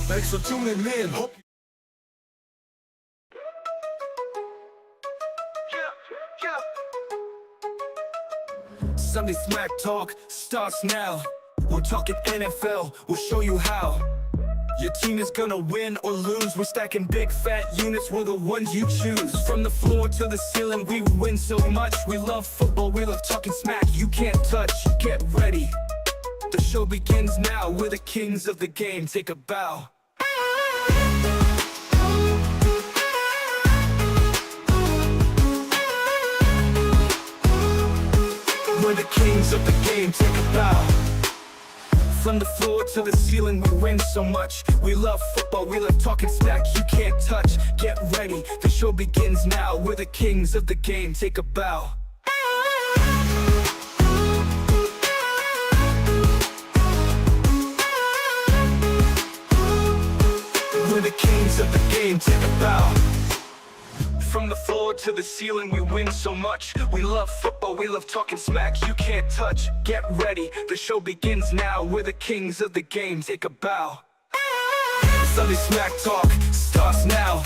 Thanks for tuning in. Sunday Smack Talk starts now. We're talking NFL, we'll show you how. Your team is gonna win or lose. We're stacking big fat units, we're the ones you choose. From the floor to the ceiling, we win so much. We love football, we love talking smack you can't touch. Get ready, the show begins now. We're the kings of the game, take a bow. We're the kings of the game, take a bow. From the floor to the ceiling, we win so much. We love football, we love talking smack you can't touch. Get ready, the show begins now. We're the kings of the game, take a bow. We're the kings of the game, take a bow. From the floor to the ceiling, we win so much. We love football, we love talking smack you can't touch. Get ready, the show begins now. We're the kings of the game, take a bow. Sunday Smack Talk starts now.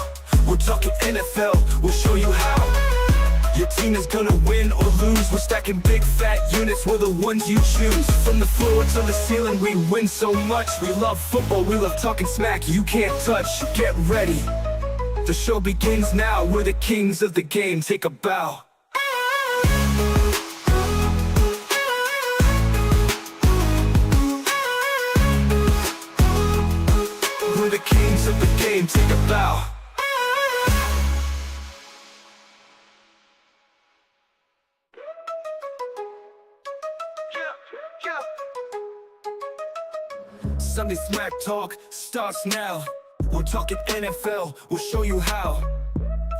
We're talking NFL, we'll show you how. Your team is gonna win or lose. We're stacking big fat units, we're the ones you choose. From the floor to the ceiling, we win so much. We love football, we love talking smack you can't touch. Get ready, the show begins now. We're the kings of the game, take a bow. We're the kings of the game, take a bow. Sunday Smack Talk starts now. We're talking NFL, we'll show you how.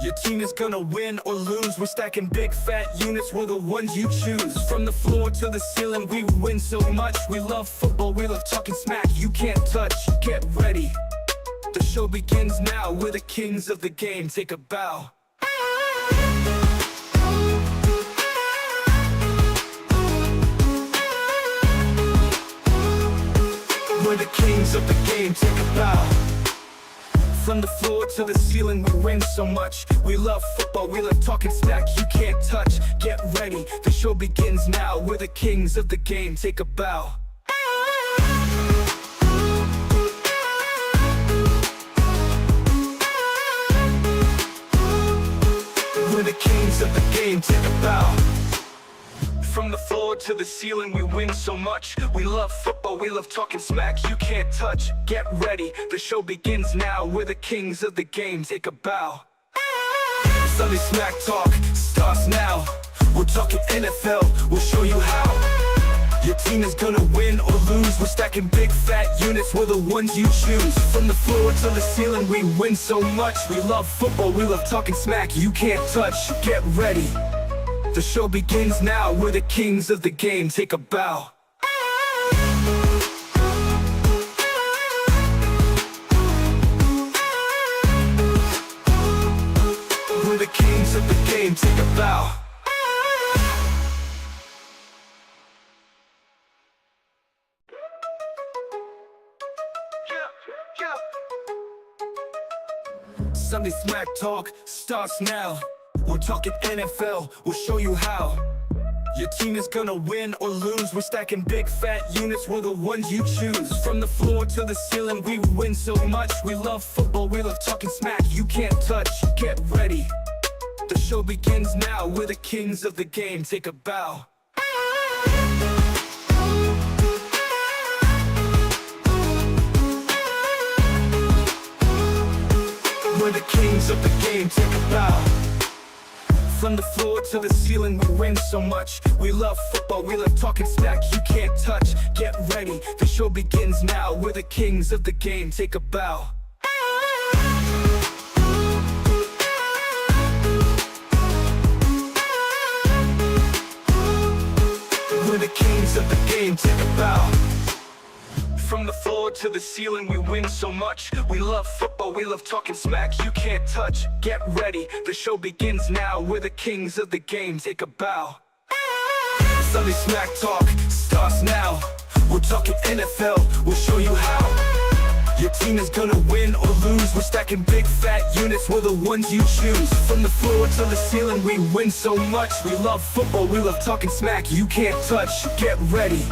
Your team is gonna win or lose. We're stacking big fat units, we're the ones you choose. From the floor to the ceiling, we win so much. We love football, we love talking smack you can't touch. Get ready, the show begins now. We're the kings of the game, take a bow. We're the kings of the game, take a bow. From the floor to the ceiling, we win so much. We love football, we love talking smack you can't touch. Get ready, the show begins now. We're the kings of the game, take a bow. We're the kings of the game, take a bow. From the floor to the ceiling, we win so much. We love football, we love talking smack you can't touch. Get ready, the show begins now. We're the kings of the game, take a bow. Sunday Smack Talk starts now. We're talking NFL, we'll show you how. Your team is gonna win or lose. We're stacking big fat units, we're the ones you choose. From the floor to the ceiling, we win so much. We love football, we love talking smack you can't touch. Get ready, the show begins now. We're the kings of the game, take a bow. We're the kings of the game, take a bow. Sunday Smack Talk starts now. We're talking NFL, we'll show you how. Your team is gonna win or lose. We're stacking big fat units, we're the ones you choose. From the floor to the ceiling, we win so much. We love football, we love talking smack you can't touch. Get ready, the show begins now. We're the kings of the game, take a bow. We're the kings of the game, take a bow. From the floor to the ceiling, we win so much. We love football, we love talking smack you can't touch. Get ready, the show begins now. We're the kings of the game, take a bow. We're the kings of the game, take a bow. From the floor to the ceiling, we win so much. We love football, we love talking smack you can't touch. Get ready, the show begins now. We're the kings of the game, take a bow. Sunday Smack Talk starts now. We're talking NFL, we'll show you how. Your team is gonna win or lose. We're stacking big fat units, we're the ones you choose. From the floor to the ceiling, we win so much. We love football, we love talking smack you can't touch. Get ready,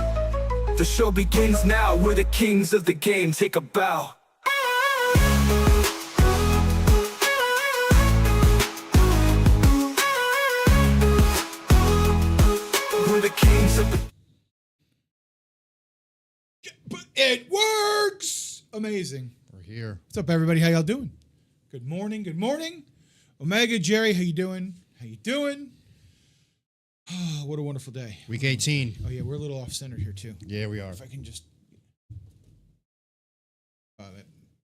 the show begins now. We're the kings of the game, take a bow. We're the kings of the... But it works! Amazing. We're here. What's up, everybody? How y'all doing? Good morning. Good morning. Omega, Jerry, how you doing? How you doing? Oh, what a wonderful day. Week 18. Oh, yeah, we're a little off-centered here, too. Yeah, we are. If I can just... I might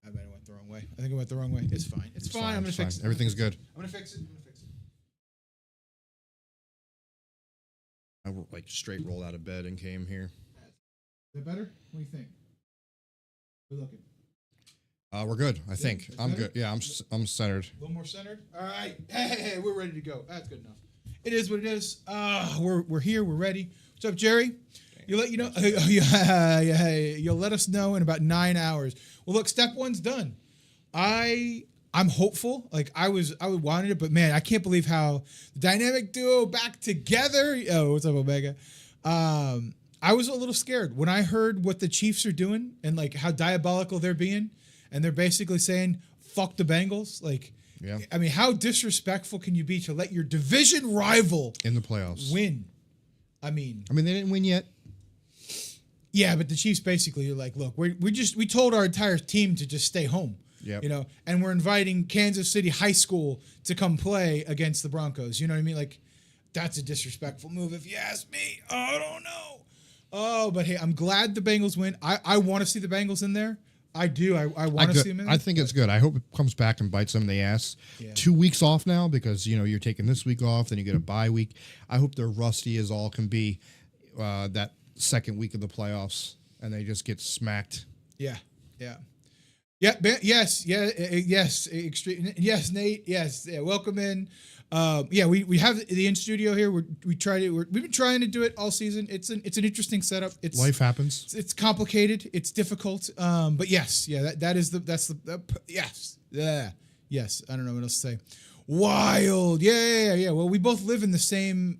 have went the wrong way. I think I went the wrong way. It's fine. It's fine. I'm going to fix it. Everything's good. I'm going to fix it. I like straight rolled out of bed and came here. Is that better? What do you think? We're looking. We're good. I think That's I'm better? good. Yeah, I'm centered. A little more centered. All right. Hey, we're ready to go. That's good enough. It is what it is. We're here. We're ready. What's up, Jerry? You'll let us know in about 9 hours. Well, look, step one's done. I'm hopeful. Like I wanted it, but man, I can't believe how the dynamic duo back together. Oh, what's up, Omega? I was a little scared when I heard what the Chiefs are doing and like how diabolical they're being, and they're basically saying "fuck the Bengals." Like, Yeah. I mean, how disrespectful can you be to let your division rival In the playoffs. win? I mean, they didn't win yet. yeah, but the Chiefs basically are like, look, we told our entire team to just stay home. Yep. You know, and we're inviting Kansas City High School to come play against the Broncos. You know what I mean? Like, that's a disrespectful move if you ask me. Oh, I don't know. Oh, but hey, I'm glad the Bengals win. I want to see the Bengals in there. I do. I want to see them in there. I think it's good. I hope it comes back and bites them in the ass. Yeah. 2 weeks off now because, you're taking this week off, then you get a bye week. I hope they're rusty as all can be that second week of the playoffs, and they just get smacked. Yeah. Yes. Extreme. Yes, Nate. Yes. Yeah. Welcome in. We have the in studio here. We've been trying to do it all season. It's an interesting setup. Life happens. It's complicated. It's difficult. But yes. Yeah. Yes. Yeah. Yes. I don't know what else to say. Wild. Yeah. Well, we both live in the same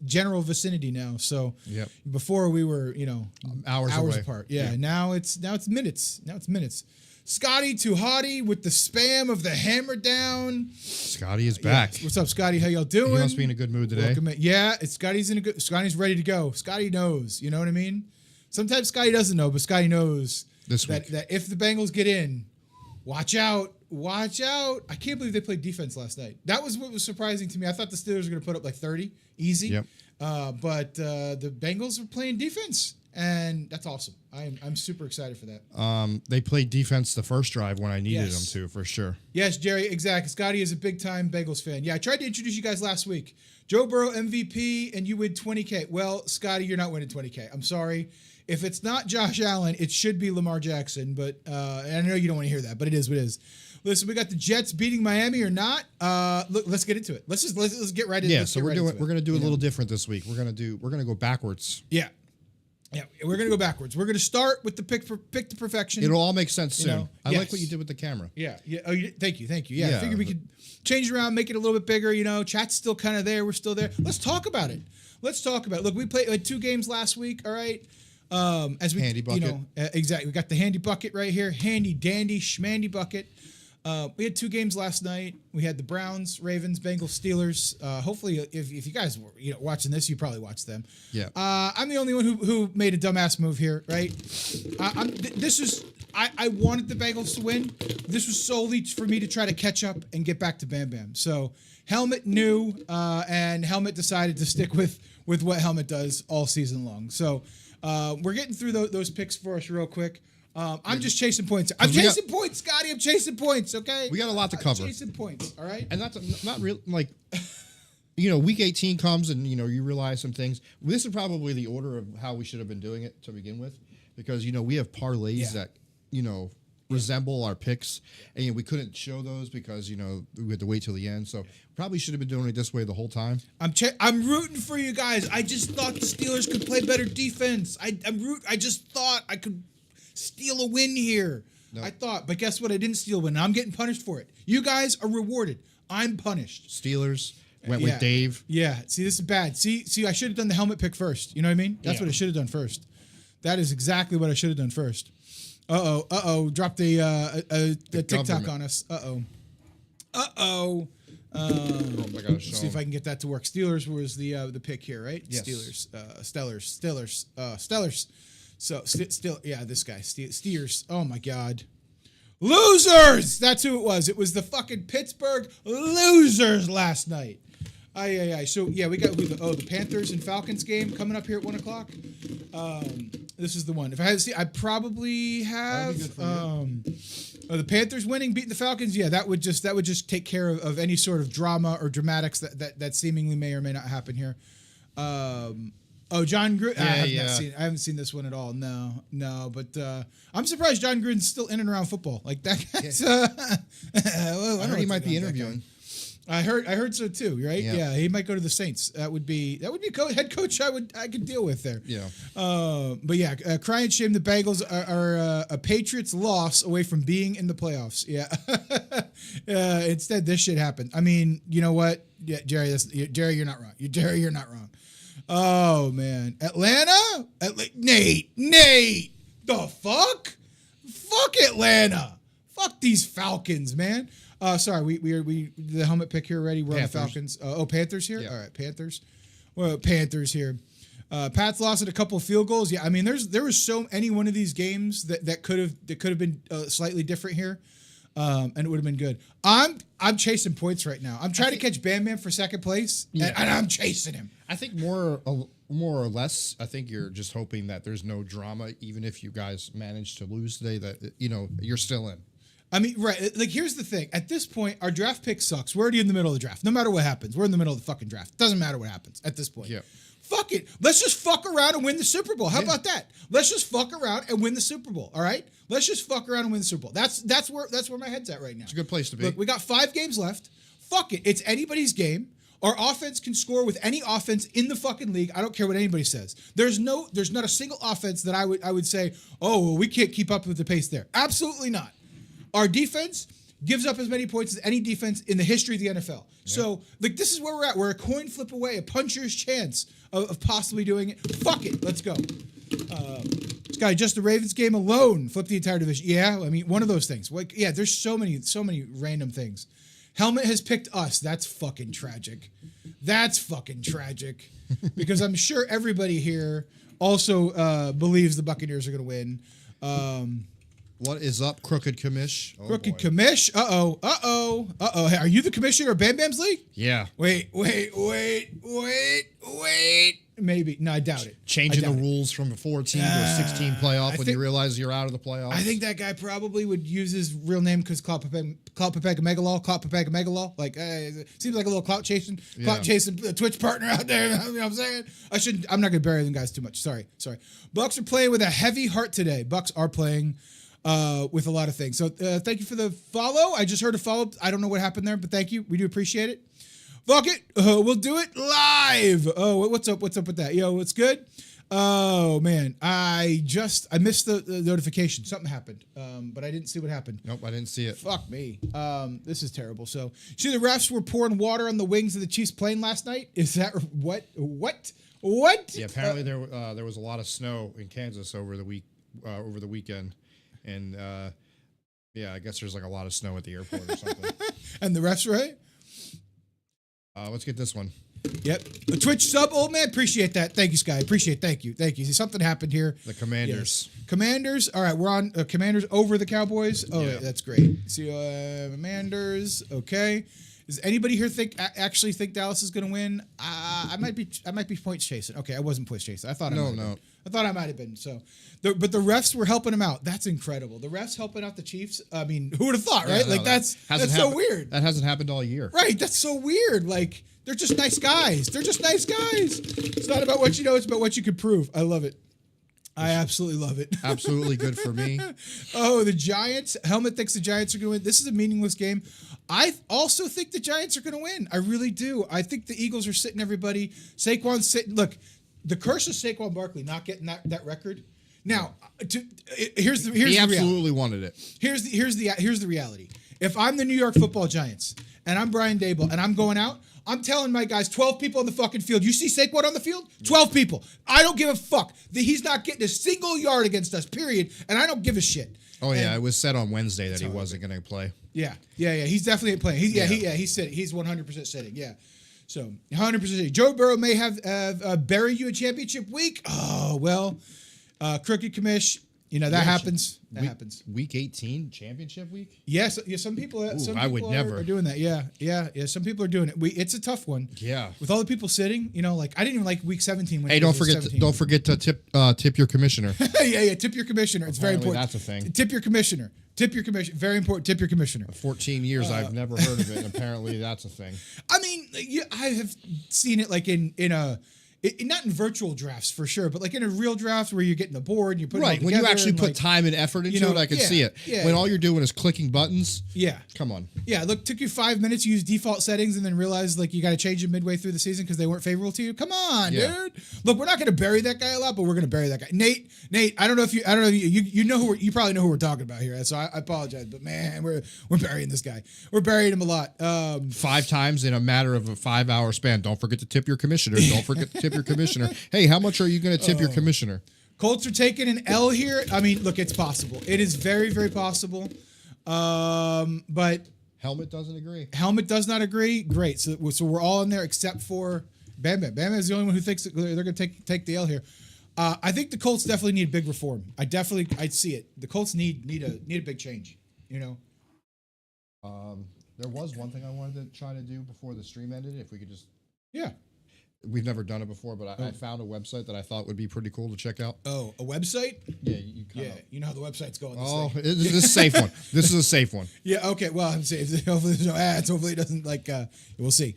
general vicinity now. So Yep. before we were, Hours away. apart. Yeah. Now it's minutes. Scotty Too Hottie with the spam of the hammer down. Scotty is back. Yes. What's up, Scotty? How y'all doing? He must be in a good mood today. Welcome in. Yeah, Scotty's ready to go. Scotty knows. You know what I mean? Sometimes Scotty doesn't know, but Scotty knows This week. that if the Bengals get in, watch out. I can't believe they played defense last night. That was what was surprising to me. I thought the Steelers were going to put up like 30 easy. Yep. But the Bengals were playing defense, and that's awesome. I'm super excited for that. They played defense the first drive when I needed Yes. them to, for sure. Yes, Jerry, exactly. Scotty is a big-time Bengals fan. Yeah, I tried to introduce you guys last week. Joe Burrow MVP, and you win $20K. Well, Scotty, you're not winning $20K. I'm sorry. If it's not Josh Allen, it should be Lamar Jackson. But I know you don't want to hear that, but it is what it is. Listen, we got the Jets beating Miami or not. Look, let's get into it. Let's get right into it. Yeah, so we're going to do a little different this week. We're going to go backwards. Yeah, we're going to go backwards. We're going to start with the pick to perfection. It'll all make sense soon. I yes. like what you did with the camera. Yeah. Oh, thank you. Yeah, I figured we could change it around, make it a little bit bigger. Chat's still kind of there. We're still there. Let's talk about it. Look, we played 2 games last week. All right. As we, handy bucket. Exactly. We got the handy bucket right here. Handy dandy schmandy bucket. We had 2 games last night. We had the Browns, Ravens, Bengals, Steelers. Hopefully, if you guys were watching this, you probably watched them. Yeah. I'm the only one who made a dumbass move here, right? I wanted the Bengals to win. This was solely for me to try to catch up and get back to Bam Bam. So Helmet knew, and Helmet decided to stick with what Helmet does all season long. So we're getting through those picks for us real quick. I'm just chasing points. I'm chasing points, Scotty. I'm chasing points, okay? We got a lot to cover. Chasing points, all right? And that's not real, like, week 18 comes and, you realize some things. This is probably the order of how we should have been doing it to begin with because, we have parlays that, resemble our picks. And we couldn't show those because, we had to wait till the end. So probably should have been doing it this way the whole time. I'm rooting for you guys. I just thought the Steelers could play better defense. I just thought I could steal a win here. Nope. I thought, but guess what? I didn't steal one. I'm getting punished for it. You guys are rewarded. I'm punished. Steelers went with Dave. Yeah. See, this is bad. See, I should have done the helmet pick first. You know what I mean? That's what I should have done first. That is exactly what I should have done first. Dropped a TikTok government. on us. Oh my gosh. Let's see if I can get that to work. Steelers was the pick here, right? Yes. Steelers. Stellars. So still, yeah, this guy. Steers. Oh my God. Losers! That's who it was. It was the fucking Pittsburgh losers last night. So yeah, we got the Panthers and Falcons game coming up here at 1:00. This is the one. If I had to see, I probably have the Panthers winning, beating the Falcons. Yeah, that would just take care of any sort of drama or dramatics that seemingly may or may not happen here. John Gruden. I haven't seen this one at all. No, but I'm surprised John Gruden's still in and around football. Like that guy's. I heard he might be interviewing. I heard so too, right? Yeah, he might go to the Saints. That would be head coach I could deal with there. Yeah. But yeah, crying shame the Bengals are a Patriots loss away from being in the playoffs. Yeah. Instead, this shit happened. I mean, you know what? Yeah, Jerry, you're not wrong. You're not wrong. Oh man, Atlanta, Nate, the fuck Atlanta, fuck these Falcons, man. Sorry, we the helmet pick here already. We're on the Falcons. Panthers here. Yeah. All right, Panthers. Well, Panthers here. Pats lost at a couple of field goals. Yeah, I mean, there was so any one of these games that could have been slightly different here, and it would have been good. I'm chasing points right now. I'm trying to catch Bam Bam for second place, and I'm chasing him. I think more or less, I think you're just hoping that there's no drama, even if you guys manage to lose today. That you're still in. I mean, right. Like, here's the thing. At this point, our draft pick sucks. We're already in the middle of the draft. No matter what happens, we're in the middle of the fucking draft. Doesn't matter what happens at this point. Yeah. Fuck it. Let's just fuck around and win the Super Bowl. How about that? Let's just fuck around and win the Super Bowl. All right. Let's just fuck around and win the Super Bowl. That's where my head's at right now. It's a good place to be. Look, we got 5 games left. Fuck it. It's anybody's game. Our offense can score with any offense in the fucking league. I don't care what anybody says. There's not a single offense that I would say, oh, well, we can't keep up with the pace there. Absolutely not. Our defense gives up as many points as any defense in the history of the NFL. Yeah. So, this is where we're at. We're a coin flip away, a puncher's chance of possibly doing it. Fuck it. Let's go. This guy, just the Ravens game alone, flipped the entire division. Yeah, I mean, one of those things. There's so many random things. Helmet has picked us. That's fucking tragic. Because I'm sure everybody here also believes the Buccaneers are going to win. What is up, Crooked Commish? Oh, Crooked Commish? Uh-oh. Hey, are you the commissioner of Bam Bam's League? Yeah. Wait. Maybe. No, I doubt it. Changing the rules from a 14 to a 16 playoff when you realize you're out of the playoffs. I think that guy probably would use his real name because Clout Papagamegalol. Like, seems like a little clout chasing Twitch partner out there. You know what I'm saying? I'm not going to bury them guys too much. Sorry. Bucks are playing with a heavy heart today. Bucks are playing with a lot of things. So thank you for the follow. I just heard a follow. I don't know what happened there, but thank you. We do appreciate it. Fuck it. We'll do it live. Oh, what's up? What's up with that? Yo, what's good? Oh man, I missed the notification. Something happened, but I didn't see what happened. Nope, I didn't see it. Fuck me. This is terrible. So, see, the refs were pouring water on the wings of the Chiefs plane last night. Is that what? Yeah, apparently there was a lot of snow in Kansas over the weekend, and I guess there's like a lot of snow at the airport or something. And the refs, right? Let's get this one. Yep. A Twitch sub, old man. Appreciate that. Thank you, Sky. Thank you. See, something happened here. The Commanders. Yes. Commanders. All right, we're on Commanders over the Cowboys. Oh, yeah. That's great. See, Commanders. Okay. Does anybody here actually think Dallas is going to win? I might be points chasing. Okay, I wasn't points chasing. I thought I might have been. So, but the refs were helping him out. That's incredible. The refs helping out the Chiefs. I mean, who would have thought, right? Yeah, that's so weird. That hasn't happened all year. Right. That's so weird. Like, they're just nice guys. It's not about what you know. It's about what you can prove. I love it. I absolutely love it. Absolutely good for me. Oh, the Giants. Helmet thinks the Giants are going to win. This is a meaningless game. I also think the Giants are going to win. I really do. I think the Eagles are sitting everybody. Saquon's sitting. Look, the curse of Saquon Barkley not getting that record. Now, here's the He reality. absolutely wanted it. Here's the reality. If I'm the New York Football Giants and I'm Brian Dable and I'm going out, I'm telling my guys, 12 people on the fucking field. You see Saquon on the field? 12 people. I don't give a fuck. He's not getting a single yard against us, period. And I don't give a shit. Oh, yeah. It was said on Wednesday that he wasn't going to play. Yeah. He's definitely playing. He's sitting. He's 100% sitting. Yeah. So 100% sitting. Joe Burrow may have bury you a championship week. Oh, well, crooked commish. You know, that happens. That happens. Week 18, championship week? Yes. Yeah, some people I would never. are doing that. Yeah. Some people are doing it. It's a tough one. Yeah. With all the people sitting, you know, like I didn't even like week 17. When Hey, don't forget to tip your commissioner. yeah. Tip your commissioner. It's very important. That's a thing. Tip your commissioner. Very important. Tip your commissioner. 14 years, I've never heard of it. And apparently, that's a thing. I mean, I have seen it like in a. Not in virtual drafts for sure, but like in a real draft where you're getting the board and you put it all Right, when you together actually and put like, time and effort into it, I can see it. Yeah, when all you're doing is clicking buttons, yeah, come on. Yeah, look, took you 5 minutes, use default settings, and then realize like you got to change them midway through the season because they weren't favorable to you. Come on, dude. Look, we're not going to bury that guy a lot, but we're going to bury that guy. Nate, I don't know if you know you probably know who we're talking about here. So I apologize, but man, we're burying this guy. We're burying him a lot. 5 times in a matter of a 5-hour span. Don't forget to tip your commissioner. Don't forget to tip your commissioner. Hey, how much are you going to tip your commissioner? Colts are taking an L here. I mean, look, it's possible. It is very, very possible. But Helmet doesn't agree. Helmet does not agree. Great. So we're all in there except for Bam Bam. Bam Bam is the only one who thinks that they're going to take the L here. I think the Colts definitely need a big reform. I'd see it. The Colts need a big change. You know. There was one thing I wanted to try to do before the stream ended. If we could just. Yeah. We've never done it before, but I found a website that I thought would be pretty cool to check out. Oh, a website? Yeah, you know how the website's going. This is a safe one. This is a safe one. Yeah. Okay. Well, I'm safe. Hopefully there's no ads. Hopefully it doesn't like. We'll see.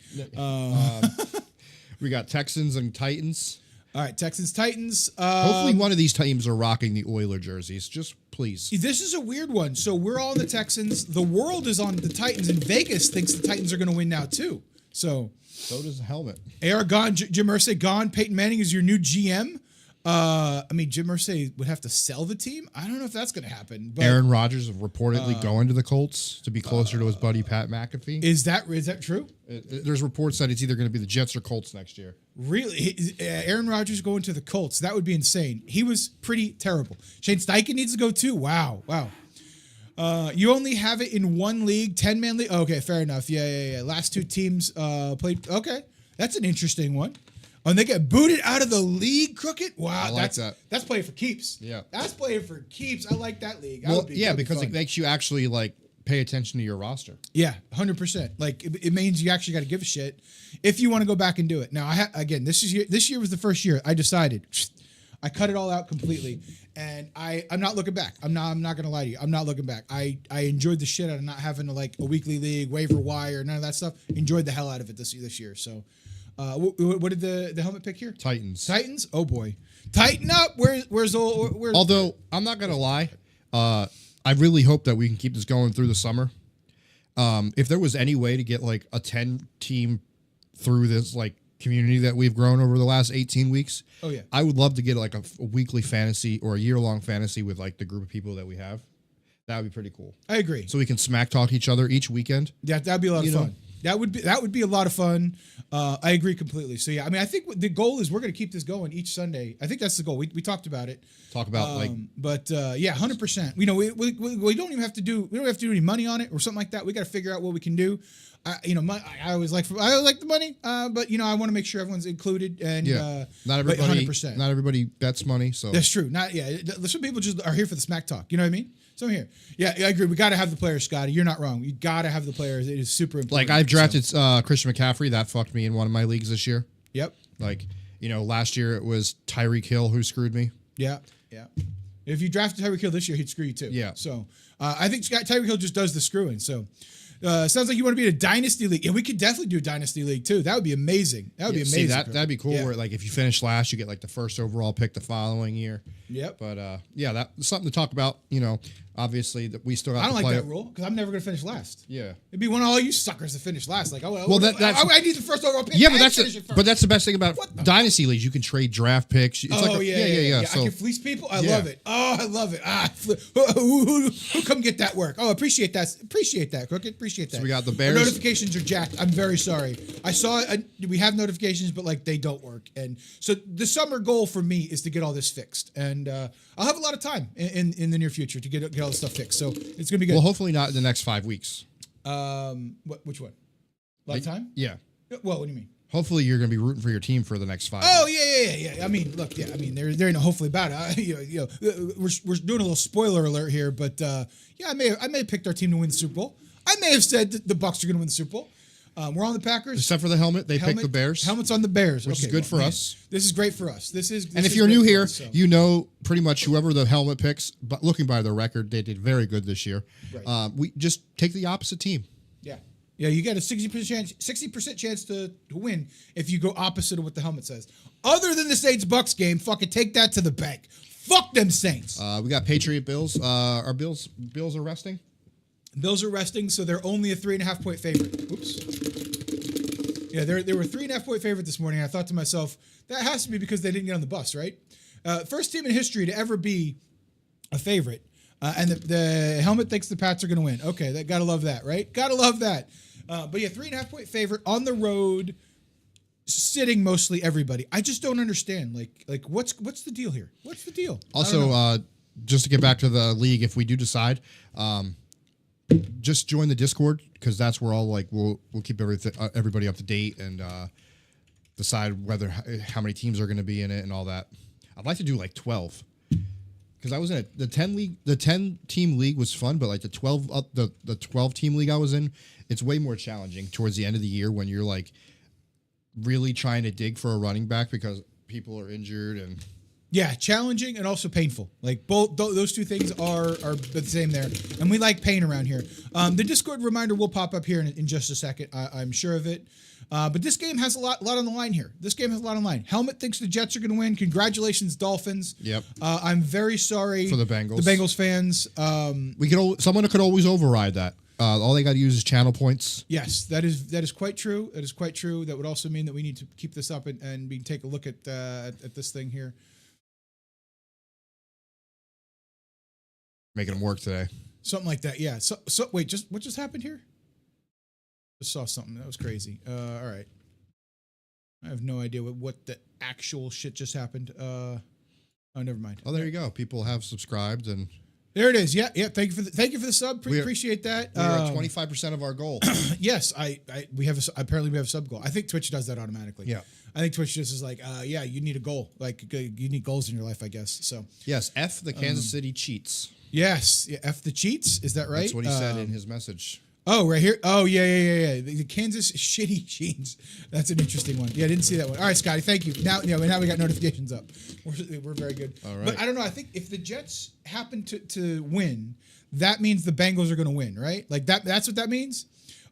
We got Texans and Titans. All right, Texans, Titans. Hopefully one of these teams are rocking the Oiler jerseys. Just please. This is a weird one. So we're all on the Texans. The world is on the Titans, and Vegas thinks the Titans are going to win now too. So does the Helmet. AR gone, Jim Irsay gone. Peyton Manning is your new GM. I mean, Jim Irsay would have to sell the team. I don't know if that's going to happen. But Aaron Rodgers is reportedly going to the Colts to be closer to his buddy Pat McAfee. Is that true? There's reports that it's either going to be the Jets or Colts next year. Really? Aaron Rodgers going to the Colts? That would be insane. He was pretty terrible. Shane Steichen needs to go too. Wow. You only have it in one league, 10-man league. Okay, fair enough. Yeah. Last 2 teams played. Okay, that's an interesting one. Oh, and they get booted out of the league, Crooked? Wow, I like that. That's playing for keeps. Yeah. That's playing for keeps. I like that league. Well, because it makes you actually like pay attention to your roster. Yeah, 100%. Like it means you actually got to give a shit if you want to go back and do it. Now, this year was the first year I decided I cut it all out completely, and I'm not looking back. I'm not going to lie to you. I'm not looking back. I enjoyed the shit out of not having to like a weekly league, waiver wire, none of that stuff. Enjoyed the hell out of it this year. So. What did the helmet pick here? Titans. Oh boy, tighten up. Where's Although I'm not gonna lie, I really hope that we can keep this going through the summer. If there was any way to get like a 10 team through this like community that we've grown over the last 18 weeks, I would love to get like a weekly fantasy or a year-long fantasy with like the group of people that we have. That would be pretty cool. I agree. So we can smack talk each other each weekend. Yeah, that'd be a lot of fun. That would be a lot of fun. I agree completely. So yeah, I mean, I think the goal is we're going to keep this going each Sunday. I think that's the goal. We talked about it. Yeah, 100%. You know, we don't even have to do any money on it or something like that. We got to figure out what we can do. I always like the money, but you know, I want to make sure everyone's included. And not everybody, 100%. Not everybody bets money. So that's true. Some people just are here for the smack talk. You know what I mean? So I'm here. Yeah, I agree. We got to have the players, Scotty. You're not wrong. You got to have the players. It is super important. Like I've drafted Christian McCaffrey. That fucked me in one of my leagues this year. Yep. Like, you know, last year it was Tyreek Hill who screwed me. Yeah. If you drafted Tyreek Hill this year, he'd screw you too. Yeah. So I think Tyreek Hill just does the screwing. So sounds like you want to be in a dynasty league. Yeah, we could definitely do a dynasty league too. That would be amazing. That would be amazing. See, that'd be cool. Yeah. Where like if you finish last, you get like the first overall pick the following year. Yep. But yeah, that's something to talk about. Obviously that we still have I don't to like play that rule because I'm never going to finish last. Yeah. It'd be one of all you suckers to finish last. Like, Well, that's I need the first overall pick. yeah, I but finish it first. that's the best thing about Dynasty leagues. You can trade draft picks. It's yeah. So I can fleece people. I Yeah. love it. Oh, I love it. Who come get that work? Oh, appreciate that. Appreciate that, Crooked. Appreciate that. So we got the Our Bears. notifications are jacked. I'm very sorry. I saw we have notifications, but like they don't work. And so the summer goal for me is to get all this fixed. And I'll have a lot of time in the near future to get all this stuff fixed. So it's gonna be good. Well, hopefully not in the next 5 weeks. Which one? A lot of time? Yeah. Well, what do you mean? Hopefully you're going to be rooting for your team for the next 5 Oh weeks. yeah. I mean, look, yeah. I mean, there ain't no hopefully about it. We're doing a little spoiler alert here, but yeah, I may have picked our team to win the Super Bowl. I may have said that the Bucs are going to win the Super Bowl. We're on the Packers. Except for the helmet, they picked the Bears. Helmet's on the Bears, which is good for us. This is great for us. And if you're new here, you know pretty much whoever the helmet picks. But looking by their record, they did very good this year. Right. We just take the opposite team. Yeah, you got a 60% chance to win if you go opposite of what the helmet says. Other than the Saints Bucks game, fucking take that to the bank. Fuck them Saints. We got Patriot Bills. Our Bills are resting. Bills are resting, so they're only a 3.5 point favorite. Oops. Yeah, they were a 3.5 point favorite this morning. I thought to myself, that has to be because they didn't get on the bus, right? First team in history to ever be a favorite. And the helmet thinks the Pats are going to win. Okay, gotta love that, right? Gotta love that. But yeah, 3.5 point favorite on the road, sitting mostly everybody. I just don't understand. Like what's the deal here? What's the deal? Also, just to get back to the league, if we do decide, just join the Discord because that's where we'll keep everybody up to date and decide how many teams are going to be in it and all that. I'd like to do like 12. Because I was in the 10 league, the 10 team league was fun, but like the 12 team league I was in, it's way more challenging towards the end of the year when you're like really trying to dig for a running back because people are injured and yeah, challenging and also painful. Like both those two things are the same there, and we like pain around here. The Discord reminder will pop up here in just a second. I'm sure of it. But this game has a lot on the line here. This game has a lot on the line. Helmet thinks the Jets are going to win. Congratulations, Dolphins. Yep. I'm very sorry for the Bengals. The Bengals fans. Someone could always override that. All they got to use is channel points. Yes, that is quite true. That is quite true. That would also mean that we need to keep this up and take a look at this thing here. Making them work today. Something like that. Yeah. So wait, what just happened here? Just saw something that was crazy. All right. I have no idea what the actual shit just happened. Oh, never mind. Oh, there you go. People have subscribed and there it is. Yeah. Thank you for the sub. Appreciate that. We are at 25% of our goal. Yes, we have a sub goal. I think Twitch does that automatically. Yeah. I think Twitch just is like, yeah, you need a goal. Like you need goals in your life, I guess. So yes, F the Kansas City cheats. Yes, yeah, F the cheats. Is that right? That's what he said in his message. Oh, right here. Oh, yeah. The Kansas shitty jeans. That's an interesting one. Yeah, I didn't see that one. All right, Scotty, thank you. Now we got notifications up. We're very good. All right. But I don't know. I think if the Jets happen to win, that means the Bengals are going to win, right? Like that's what that means.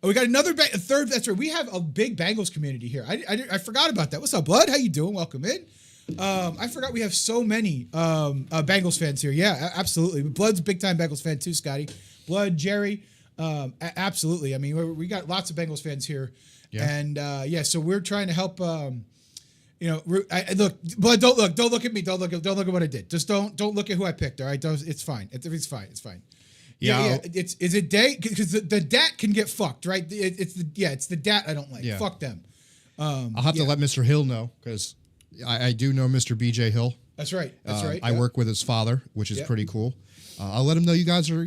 Oh, we got a third. That's right. We have a big Bengals community here. I forgot about that. What's up, Blood? How you doing? Welcome in. I forgot we have so many Bengals fans here. Yeah, absolutely. Blood's a big time Bengals fan too, Scotty. Blood, Jerry. Absolutely. I mean, we got lots of Bengals fans here, and so we're trying to help. Look, but don't look at me. Don't look at what I did. Just don't look at who I picked. All right, it's fine. It's fine. Yeah. Is it day? Because the dat can get fucked, right? It's the dat I don't like. Yeah. Fuck them. I'll have to let Mr. Hill know because I do know Mr. BJ Hill. That's right. I work with his father, which is pretty cool. I'll let him know you guys are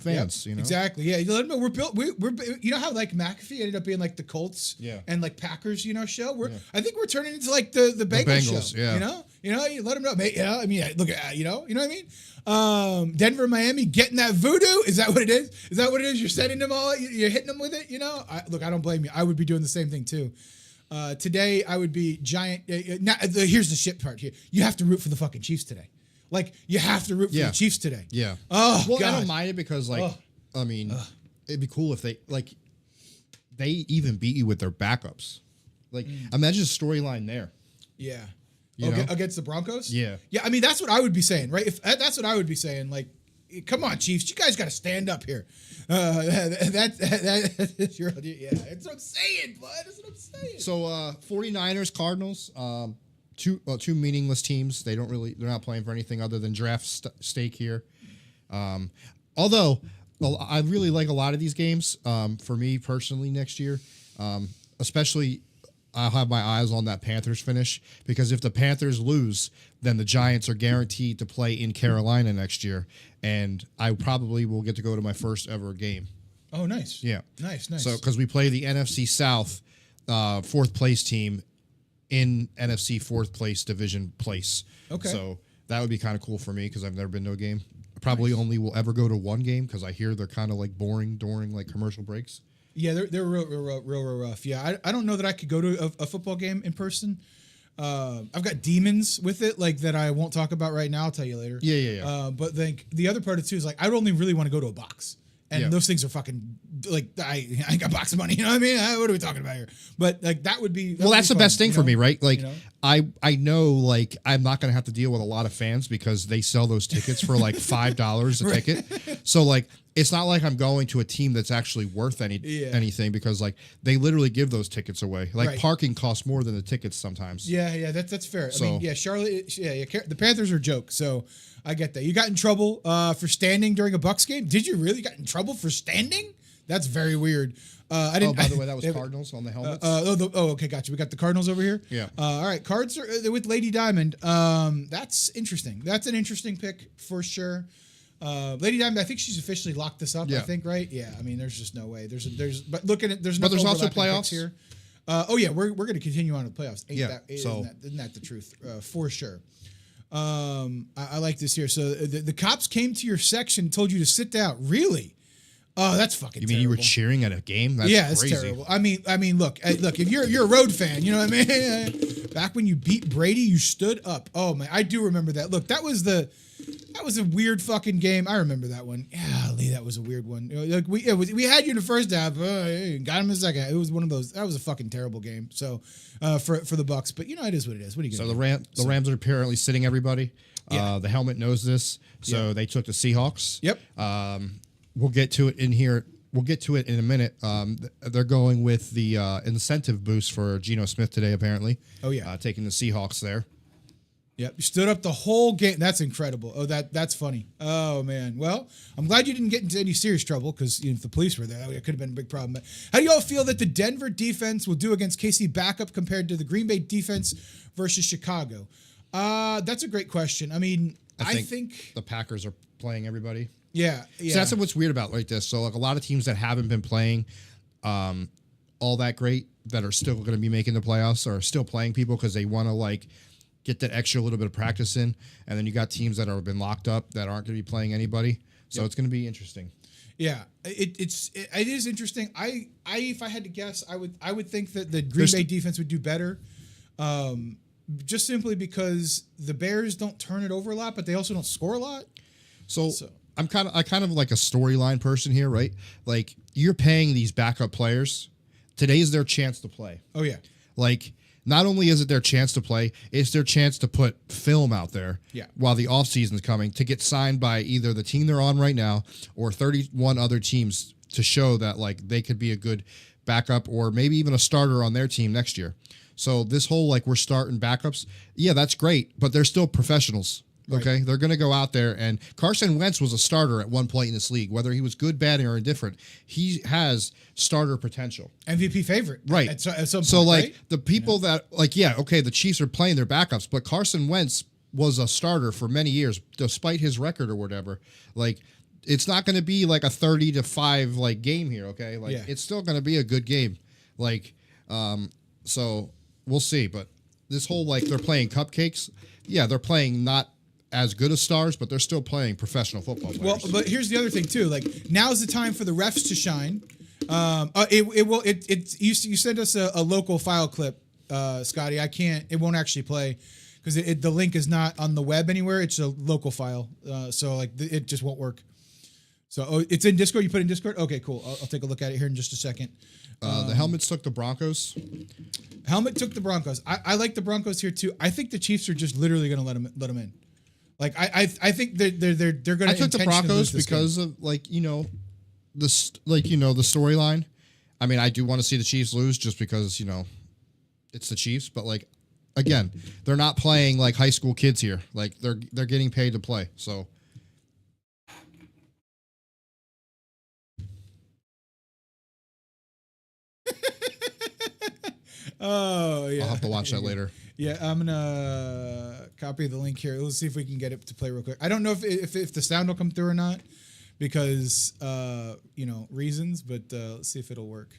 fans. Yep, exactly. Yeah, you let them know we're built. We're you know how like McAfee ended up being like the Colts, and like Packers, show. I think we're turning into like the Bengals show. Yeah. You let them know, mate. I mean, look at you know what I mean. Denver, Miami, getting that voodoo. Is that what it is? Is that what it is? You're sending them all. You're hitting them with it. I don't blame you. I would be doing the same thing too. Today I would be giant. Here's the shit part here. You have to root for the fucking Chiefs today. Like, you have to root for the Chiefs today. Yeah. Oh, well, God. I don't mind it because, I mean, it'd be cool if they even beat you with their backups. Like, imagine a storyline there. Yeah. Against the Broncos? Yeah. Yeah, I mean, that's what I would be saying, right? If that's what I would be saying, like, come on, Chiefs, you guys got to stand up here. That's what I'm saying, bud. That's what I'm saying. So 49ers, Cardinals, two meaningless teams. They're not playing for anything other than draft stake here. Although I really like a lot of these games. For me personally, next year, especially. I'll have my eyes on that Panthers finish, because if the Panthers lose, then the Giants are guaranteed to play in Carolina next year, and I probably will get to go to my first ever game. Oh, nice. Yeah. Nice. So because we play the NFC South fourth place team in NFC fourth place division place. Okay. So that would be kind of cool for me, because I've never been to a game. Probably only will ever go to one game, because I hear they're kind of like boring during like commercial breaks. Yeah, they're real rough. Yeah, I don't know that I could go to a football game in person. I've got demons with it, like, that I won't talk about right now. I'll tell you later. Yeah. But then the other part of it too is, like, I only really want to go to a box, and those things are fucking, like, I ain't got box money. You know what I mean? What are we talking about here? But like, that would be that's the fun, best thing for me, right? Like, You know? I know, like, I'm not gonna have to deal with a lot of fans, because they sell those tickets for like $5 a ticket. So like, it's not like I'm going to a team that's actually worth anything, because like they literally give those tickets away. Like parking costs more than the tickets sometimes. Yeah, that's fair. So, I mean, yeah, Charlotte, the Panthers are a joke, so I get that. You got in trouble for standing during a Bucks game? Did you really get in trouble for standing? That's very weird. I didn't. By the way, that was Cardinals on the helmets. Okay, gotcha. We got the Cardinals over here. Yeah. All right, Cards are with Lady Diamond. That's interesting. That's an interesting pick for sure. Lady Diamond, I think she's officially locked this up. Yeah. I think, right? Yeah. I mean, there's just no way. But look at it. There's also overlapping playoffs picks here. We're going to continue on to the playoffs. Isn't that the truth? For sure. I like this here. So the cops came to your section, and told you to sit down. Really? Oh, that's fucking. You mean terrible. You were cheering at a game? That's it's crazy. terrible. I mean, look. If you're a road fan, you know what I mean. Back when you beat Brady, you stood up. Oh man, I do remember that. Look, that was a weird fucking game. I remember that one. Yeah, Lee, that was a weird one. Like we had you in the first half, got him in the second. It was one of those. That was a fucking terrible game. So for the Bucks, but it is what it is. What are you gonna do? The Rams are apparently sitting everybody. Yeah. The helmet knows this, so they took the Seahawks. Yep. We'll get to it in here. We'll get to it in a minute. They're going with the incentive boost for Geno Smith today, apparently. Oh, yeah. Taking the Seahawks there. Yep. You stood up the whole game. That's incredible. Oh, that's funny. Oh, man. Well, I'm glad you didn't get into any serious trouble, because if the police were there, it could have been a big problem. But how do you all feel that the Denver defense will do against KC backup compared to the Green Bay defense versus Chicago? That's a great question. I mean, I think the Packers are playing everybody. Yeah. So that's what's weird about like this. So like a lot of teams that haven't been playing all that great, that are still going to be making the playoffs, are still playing people because they want to like get that extra little bit of practice in. And then you got teams that have been locked up that aren't going to be playing anybody. So it's going to be interesting. Yeah, it is interesting. I if I had to guess, I would think that the Green Bay defense would do better, just simply because the Bears don't turn it over a lot, but they also don't score a lot. So I kind of like a storyline person here, right? Like, you're paying these backup players. Today's their chance to play. Oh yeah. Like, not only is it their chance to play, it's their chance to put film out there while the offseason's coming, to get signed by either the team they're on right now or 31 other teams, to show that like they could be a good backup or maybe even a starter on their team next year. So this whole like we're starting backups, yeah, that's great, but they're still professionals. Okay, They're going to go out there, and Carson Wentz was a starter at one point in this league. Whether he was good, bad, or indifferent, he has starter potential. MVP favorite, right? At some point, so, like, right? the people that, like, the Chiefs are playing their backups, but Carson Wentz was a starter for many years, despite his record or whatever. Like, it's not going to be like a 30-5 like game here. Okay, like it's still going to be a good game. Like, so we'll see. But this whole like they're playing cupcakes. Yeah, they're playing not as good as stars, but they're still playing professional football players. Well, but here's the other thing too. Like, now's the time for the refs to shine. You sent us a local file clip, Scotty. It won't actually play because the link is not on the web anywhere. It's a local file, so like it just won't work. So it's in Discord. You put it in Discord. Okay, cool. I'll take a look at it here in just a second. The helmets took the Broncos. Helmet took the Broncos. I like the Broncos here too. I think the Chiefs are just literally going to let them in. Like I think they're going to. I took the Broncos because of the storyline. I mean, I do want to see the Chiefs lose just because it's the Chiefs. But like, again, they're not playing like high school kids here. Like they're getting paid to play. So. Oh yeah. I'll have to watch that later. Yeah, I'm gonna copy the link here. Let's see if we can get it to play real quick. I don't know if the sound will come through or not because reasons, but let's see if it'll work.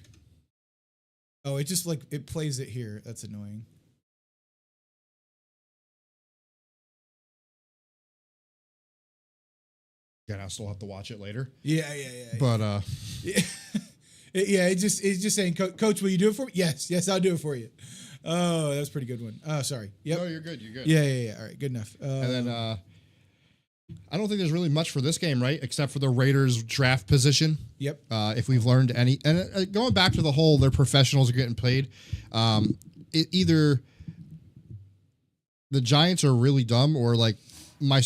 Oh, it just it plays it here. That's annoying. Again, I'll still have to watch it later. Yeah. But yeah. It's just saying, Coach, will you do it for me? Yes, I'll do it for you. Oh, that was a pretty good one. Sorry. Yep. No, you're good. You're good. Yeah. All right, good enough. And then I don't think there's really much for this game, right? Except for the Raiders' draft position. Yep. If we've learned any, and going back to the whole, their professionals are getting paid. Either the Giants are really dumb, or like my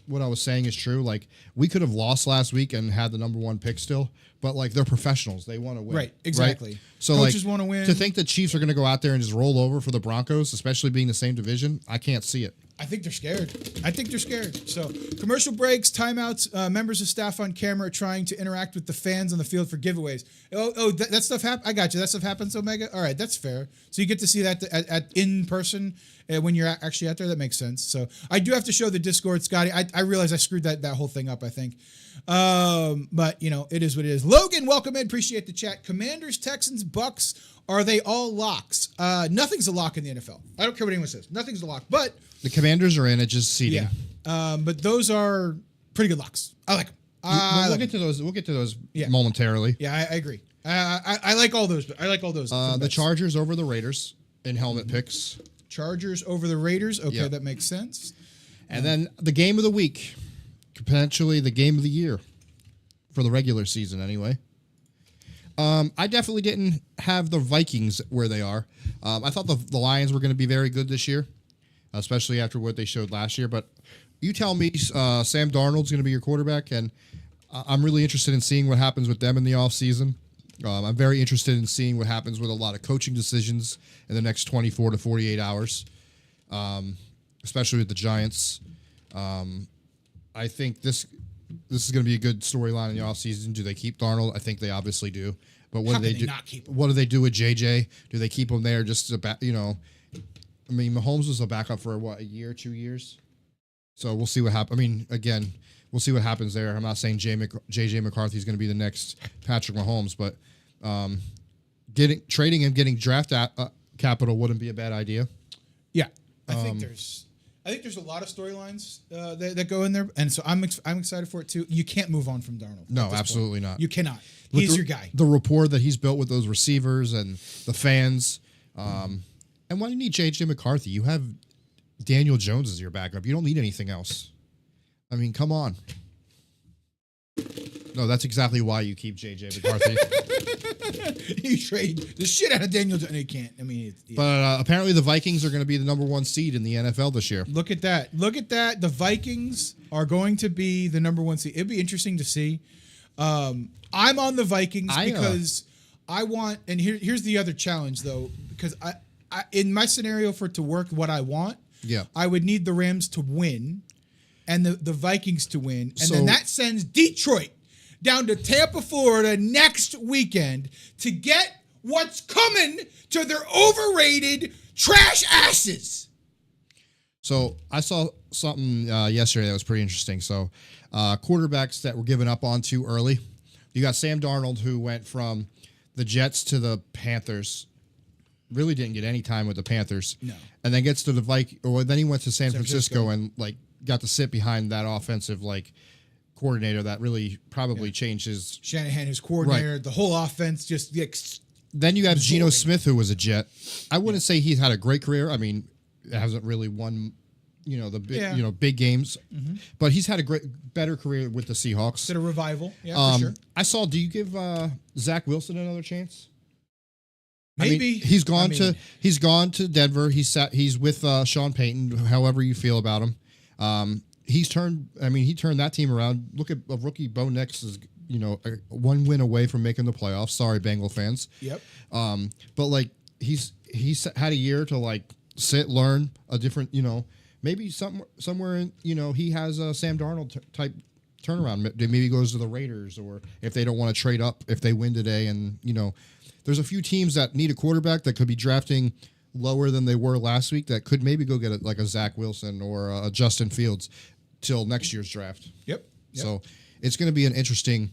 what I was saying is true. Like we could have lost last week and had the number 1 pick still. But like they're professionals, they want to win. Right, exactly. Right? So coaches want to win. To think the Chiefs are going to go out there and just roll over for the Broncos, especially being the same division, I can't see it. I think they're scared. So commercial breaks, timeouts, members of staff on camera trying to interact with the fans on the field for giveaways. That stuff happens. I got you. That stuff happens, Omega. All right, that's fair. So you get to see that at in person when you're actually out there. That makes sense. So I do have to show the Discord, Scotty. I realize I screwed that whole thing up, I think. But it is what it is. Logan, welcome in. Appreciate the chat. Commanders, Texans, Bucks. Are they all locks? Nothing's a lock in the NFL. I don't care what anyone says. Nothing's a lock. But the Commanders are in it, just seeding. Yeah. But those are pretty good locks. I like them. We'll get to those. We'll get to those momentarily. Yeah, I agree. I like all those. I like all those. The Chargers over the Raiders in helmet picks. Chargers over the Raiders. Okay, That makes sense. And then the game of the week, potentially the game of the year for the regular season, anyway. I definitely didn't have the Vikings where they are. I thought the Lions were going to be very good this year, especially after what they showed last year. But you tell me Sam Darnold's going to be your quarterback, and I'm really interested in seeing what happens with them in the offseason. I'm very interested in seeing what happens with a lot of coaching decisions in the next 24 to 48 hours, especially with the Giants. I think this is going to be a good storyline in the offseason. Do they keep Darnold? I think they obviously do. But what do they do? Not keep him? What do they do with JJ? Do they keep him there just to I mean, Mahomes was a backup for a year, 2 years. So we'll see what happens. I mean, again, we'll see what happens there. I'm not saying JJ McCarthy is going to be the next Patrick Mahomes, but trading him, getting draft capital wouldn't be a bad idea. Yeah, I think there's a lot of storylines that go in there, and so I'm excited for it too. You can't move on from Darnold. No, absolutely not. You cannot. He's your guy. The rapport that he's built with those receivers and the fans. And why do you need J.J. McCarthy? You have Daniel Jones as your backup. You don't need anything else. I mean, come on. No, that's exactly why you keep J.J. McCarthy. You trade the shit out of Daniel Jones. No, you can't. I mean, But apparently the Vikings are going to be the number 1 seed in the NFL this year. Look at that. The Vikings are going to be the number 1 seed. It'd be interesting to see. I'm on the Vikings because I want, and here's the other challenge though, because I in my scenario for it to work what I want, I would need the Rams to win and the Vikings to win. And then that sends Detroit down to Tampa, Florida next weekend to get what's coming to their overrated trash asses. So I saw something yesterday that was pretty interesting. So quarterbacks that were given up on too early. You got Sam Darnold, who went from the Jets to the Panthers. Really didn't get any time with the Panthers. No. And then gets to the Vikings. Or then he went to San Francisco and got to sit behind that offensive coordinator that really probably changed his Shanahan, his coordinator, right. The whole offense just then you have Geno Smith, who was a Jet. I wouldn't say he's had a great career. I mean, hasn't really won the big, Yeah. big games. But he's had a better career with the Seahawks. Did a revival. Yeah, for sure. I saw. Do you give Zach Wilson another chance? Maybe he's gone to Denver. He's with Sean Payton. However you feel about him, he turned that team around. Look at a rookie Bo Nix is one win away from making the playoffs. Sorry, Bengal fans. Yep. But like he's had a year to like sit, learn a different maybe somewhere in he has a Sam Darnold type turnaround. Maybe he goes to the Raiders, or if they don't want to trade up if they win today, and there's a few teams that need a quarterback that could be drafting lower than they were last week that could maybe go get a Zach Wilson or a Justin Fields till next year's draft. Yep. So it's going to be an interesting,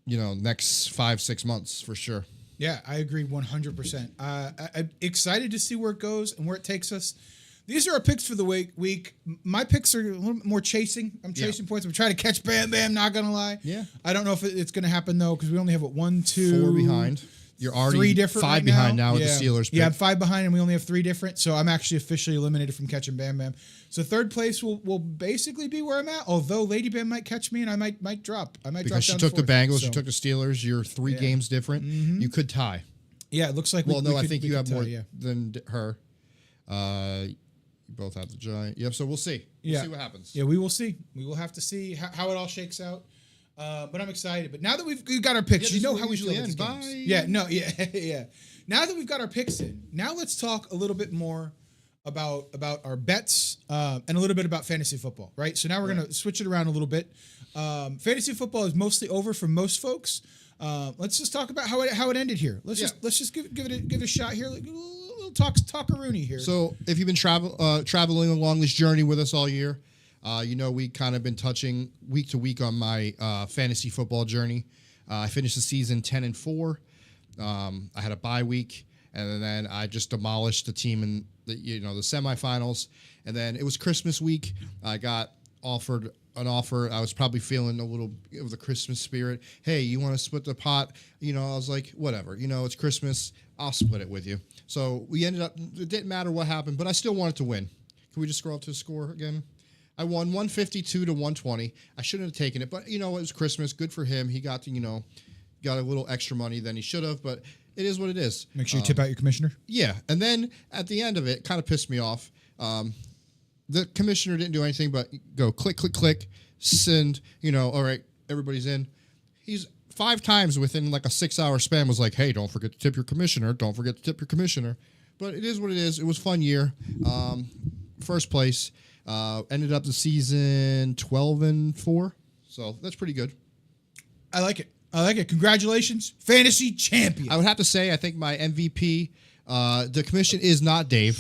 next 5-6 months for sure. Yeah, I agree 100%. I'm excited to see where it goes and where it takes us. These are our picks for the week. My picks are a little bit more chasing. I'm chasing points. I'm trying to catch Bam Bam, not going to lie. Yeah. I don't know if it's going to happen, though, because we only have, 1, 2... 4 behind. You're already 3 different 5 right behind now with yeah. the Steelers pick. Yeah, I'm 5 behind, and we only have 3 different, so I'm actually officially eliminated from catching Bam Bam. So third place will basically be where I'm at, although Lady Bam might catch me, and I might drop. I might because drop down she took to the fourth, Bengals, so. you took the Steelers. You're 3 games different. Mm-hmm. You could tie. Yeah, it looks like I think you have more tie, than her. You both have the Giant. Yep, so we'll see. We'll see what happens. Yeah, we will see. We will have to see how it all shakes out. But I'm excited. But now that we've got our picks, Yeah, how we usually feel end. about these Bye. games. Yeah, no, yeah. Now that we've got our picks in, now let's talk a little bit more about our bets and a little bit about fantasy football, right? So now we're going to switch it around a little bit. Fantasy football is mostly over for most folks. Let's just talk about how it ended here. Let's just give it a shot here. Like, a little talk-a-rooney here. So if you've been traveling along this journey with us all year, we kind of been touching week to week on my fantasy football journey. I finished the season 10-4. I had a bye week, and then I just demolished the team in the semifinals. And then it was Christmas week. I got offered an offer. I was probably feeling a little of the Christmas spirit. Hey, you want to split the pot? I was like, whatever. It's Christmas. I'll split it with you. So we ended up. It didn't matter what happened, but I still wanted to win. Can we just scroll up to the score again? I won 152 to 120. I shouldn't have taken it, but it was Christmas. Good for him. He got to got a little extra money than he should have, but it is what it is. Make sure you tip out your commissioner. Yeah, and then at the end of it, kind of pissed me off. The commissioner didn't do anything but go click, click, click, send. All right, everybody's in. He's 5 times within like a 6-hour span was like, hey, don't forget to tip your commissioner. Don't forget to tip your commissioner. But it is what it is. It was a fun year. First place. Ended up the season 12-4. So that's pretty good. I like it. Congratulations, fantasy champion. I would have to say, I think my MVP, the commission is not Dave.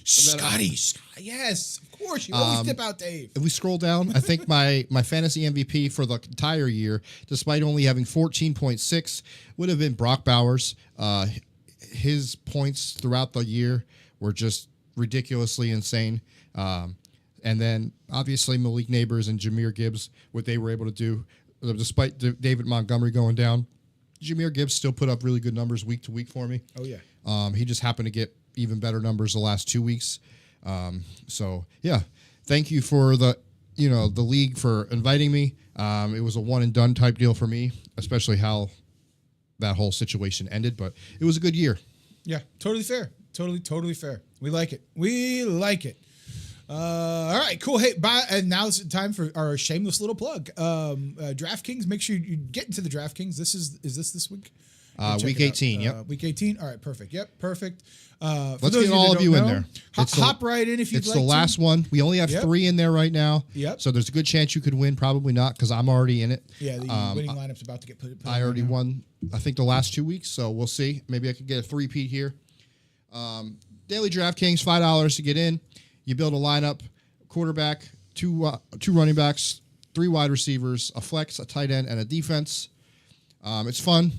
Scotty. Yes, of course. You always tip out Dave. If we scroll down, I think my fantasy MVP for the entire year, despite only having 14.6, would have been Brock Bowers. His points throughout the year were just ridiculously insane. And then, obviously, Malik Neighbors and Jahmyr Gibbs, what they were able to do. Despite David Montgomery going down, Jahmyr Gibbs still put up really good numbers week to week for me. Oh, yeah. He just happened to get even better numbers the last 2 weeks. So, yeah. Thank you for the league for inviting me. It was a one-and-done type deal for me, especially how that whole situation ended. But it was a good year. Yeah, totally fair. Totally fair. We like it. All right, cool. Hey, and now it's time for our shameless little plug. DraftKings, make sure you get into the DraftKings. Is this week? Week 18, yep. Week 18. All right, perfect. Yep, perfect. Let's get all of you in there. Hop right in if you'd like to. It's the last one. We only have 3 in there right now. Yep. So there's a good chance you could win. Probably not because I'm already in it. Yeah, the winning lineup's about to get put I already won, I think, the last 2 weeks. So we'll see. Maybe I could get a 3-peat here. Daily DraftKings, $5 to get in. You build a lineup, quarterback, 2 running backs, 3 wide receivers, a flex, a tight end, and a defense. It's fun.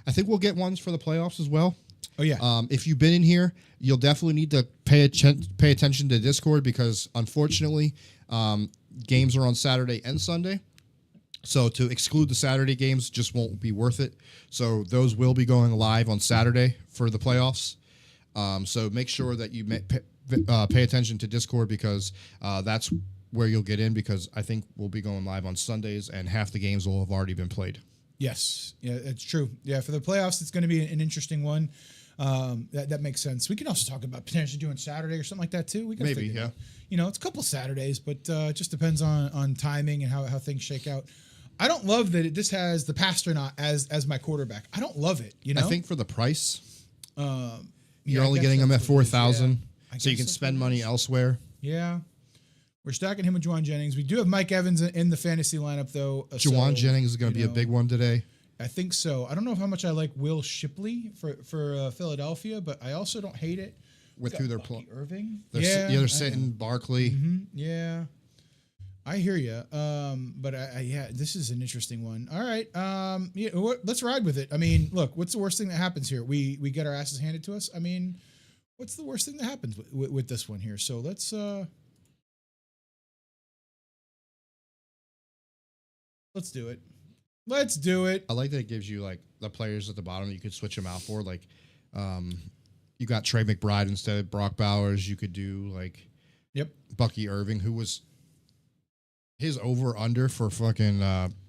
I think we'll get ones for the playoffs as well. Oh, yeah. If you've been in here, you'll definitely need to pay attention to Discord because, unfortunately, games are on Saturday and Sunday. So to exclude the Saturday games just won't be worth it. So those will be going live on Saturday for the playoffs. So make sure that you pay attention to Discord because that's where you'll get in because I think we'll be going live on Sundays and half the games will have already been played. Yes. Yeah, it's true. Yeah, for the playoffs, it's going to be an interesting one. That makes sense. We can also talk about potentially doing Saturday or something like that too. We can Maybe, yeah. It's a couple Saturdays, but it just depends on timing and how things shake out. I don't love that this has the Pasternak as my quarterback. I don't love it. I think for the price, you're I only guess getting him at that's what it is, 4,000, yeah. so you can spend money elsewhere. Yeah. We're stacking him with Juwan Jennings. We do have Mike Evans in the fantasy lineup, though. Juwan Jennings is going to be a big one today. I think so. I don't know how much I like Will Shipley for Philadelphia, but I also don't hate it. With who they're playing. Irving? They're sitting Barkley. Mm-hmm. Yeah. I hear you. But this is an interesting one. All right. Let's ride with it. I mean, look, what's the worst thing that happens here? We get our asses handed to us. I mean, what's the worst thing that happens with this one here? So let's do it. Let's do it. I like that it gives you like the players at the bottom that you could switch them out for. Like, you got Trey McBride instead of Brock Bowers. You could do like, Bucky Irving, who was his over under for fucking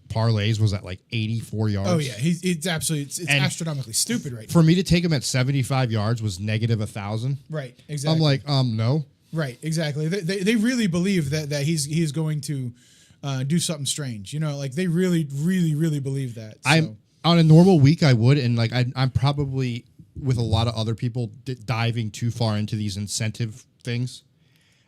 parlays was at like 84 yards. Oh yeah, it's absolutely it's astronomically stupid right now. For me to take him at 75 yards was negative 1,000. Right, exactly. I'm like, no. Right, exactly. They really believe that he's going to do something strange. Like they really, really, really believe that. So. On a normal week, I would, and like I'm probably with a lot of other people diving too far into these incentive things.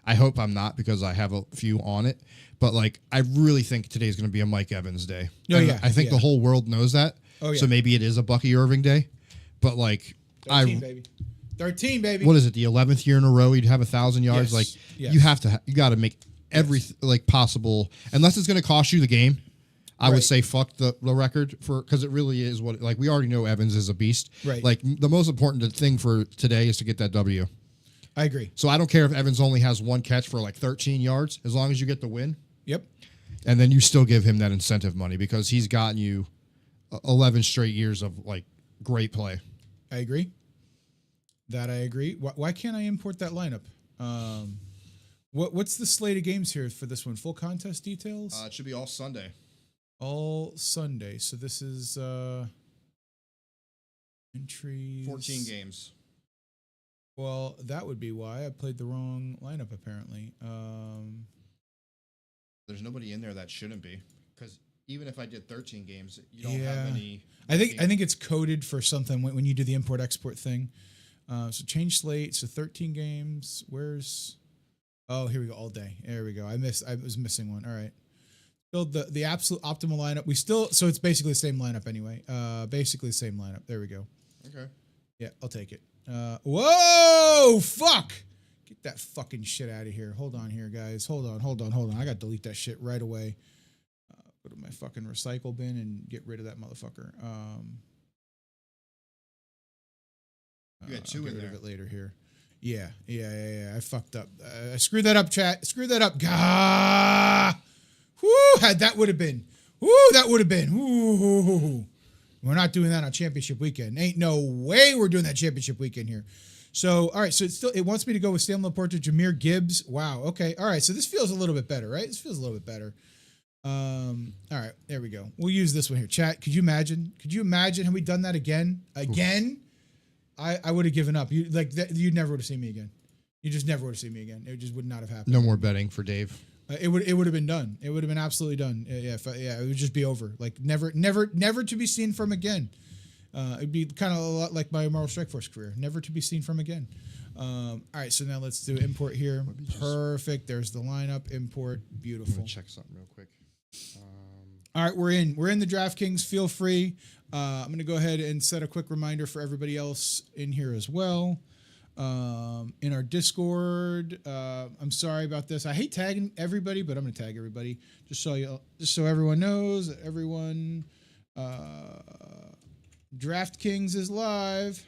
I hope I'm not because I have a few on it. But like, I really think today's going to be a Mike Evans day. Oh, yeah. I think the whole world knows that. Oh, yeah. So maybe it is a Bucky Irving day. But like, 13, baby. 13, baby. What is it? The 11th year in a row you'd have 1,000 yards. Yes. Like you got to make every like possible, unless it's going to cost you the game. I would say fuck the record because it really is what like we already know Evans is a beast. Right. Like the most important thing for today is to get that W. I agree. So I don't care if Evans only has one catch for like 13 yards, as long as you get the win. Yep. And then you still give him that incentive money because he's gotten you 11 straight years of like great play. I agree. That I agree. Why can't I import that lineup? What's the slate of games here for this one? Full contest details? It should be all Sunday. All Sunday. So this is entries. 14 games. Well, that would be why I played the wrong lineup, apparently. There's nobody in there that shouldn't be. Because even if I did 13 games, you don't have any. I think it's coded for something when you do the import-export thing. So change slate. So 13 games. Where's... Oh, here we go. All day. There we go. I was missing one. All right. Build the absolute optimal lineup. So it's basically the same lineup anyway. Basically the same lineup. There we go. Okay. Yeah, I'll take it. Whoa! Fuck! Get that fucking shit out of here. Hold on here, guys. Hold on. I gotta delete that shit right away. Go to my fucking recycle bin and get rid of that motherfucker. You had two I'll in get rid there. of it later here. Yeah. I fucked up. I screwed that up, chat. Screwed that up. Gah! Whoo! That would have been. Whoo! We're not doing that on championship weekend. Ain't no way we're doing that championship weekend here. So, all right. So it wants me to go with Sam Laporte, Jahmyr Gibbs. Wow. Okay. All right. So this feels a little bit better, right? This feels a little bit better. All right. There we go. We'll use this one here. Chat. Could you imagine? Had we done that again? I would have given up. You you never would have seen me again. You just never would have seen me again. It just would not have happened. No more betting for Dave. It would have been done. It would have been absolutely done. It would just be over. Like never to be seen from again. It'd be kind of a lot like my Marvel Strike Force career. Never to be seen from again. All right, so now let's do import here. Perfect. There's the lineup. Import. Beautiful. Check something real quick. All right, we're in. We're in the DraftKings. Feel free. I'm going to go ahead and set a quick reminder for everybody else in here as well. In our Discord, I'm sorry about this. I hate tagging everybody, but I'm going to tag everybody just so everyone knows that everyone. DraftKings is live.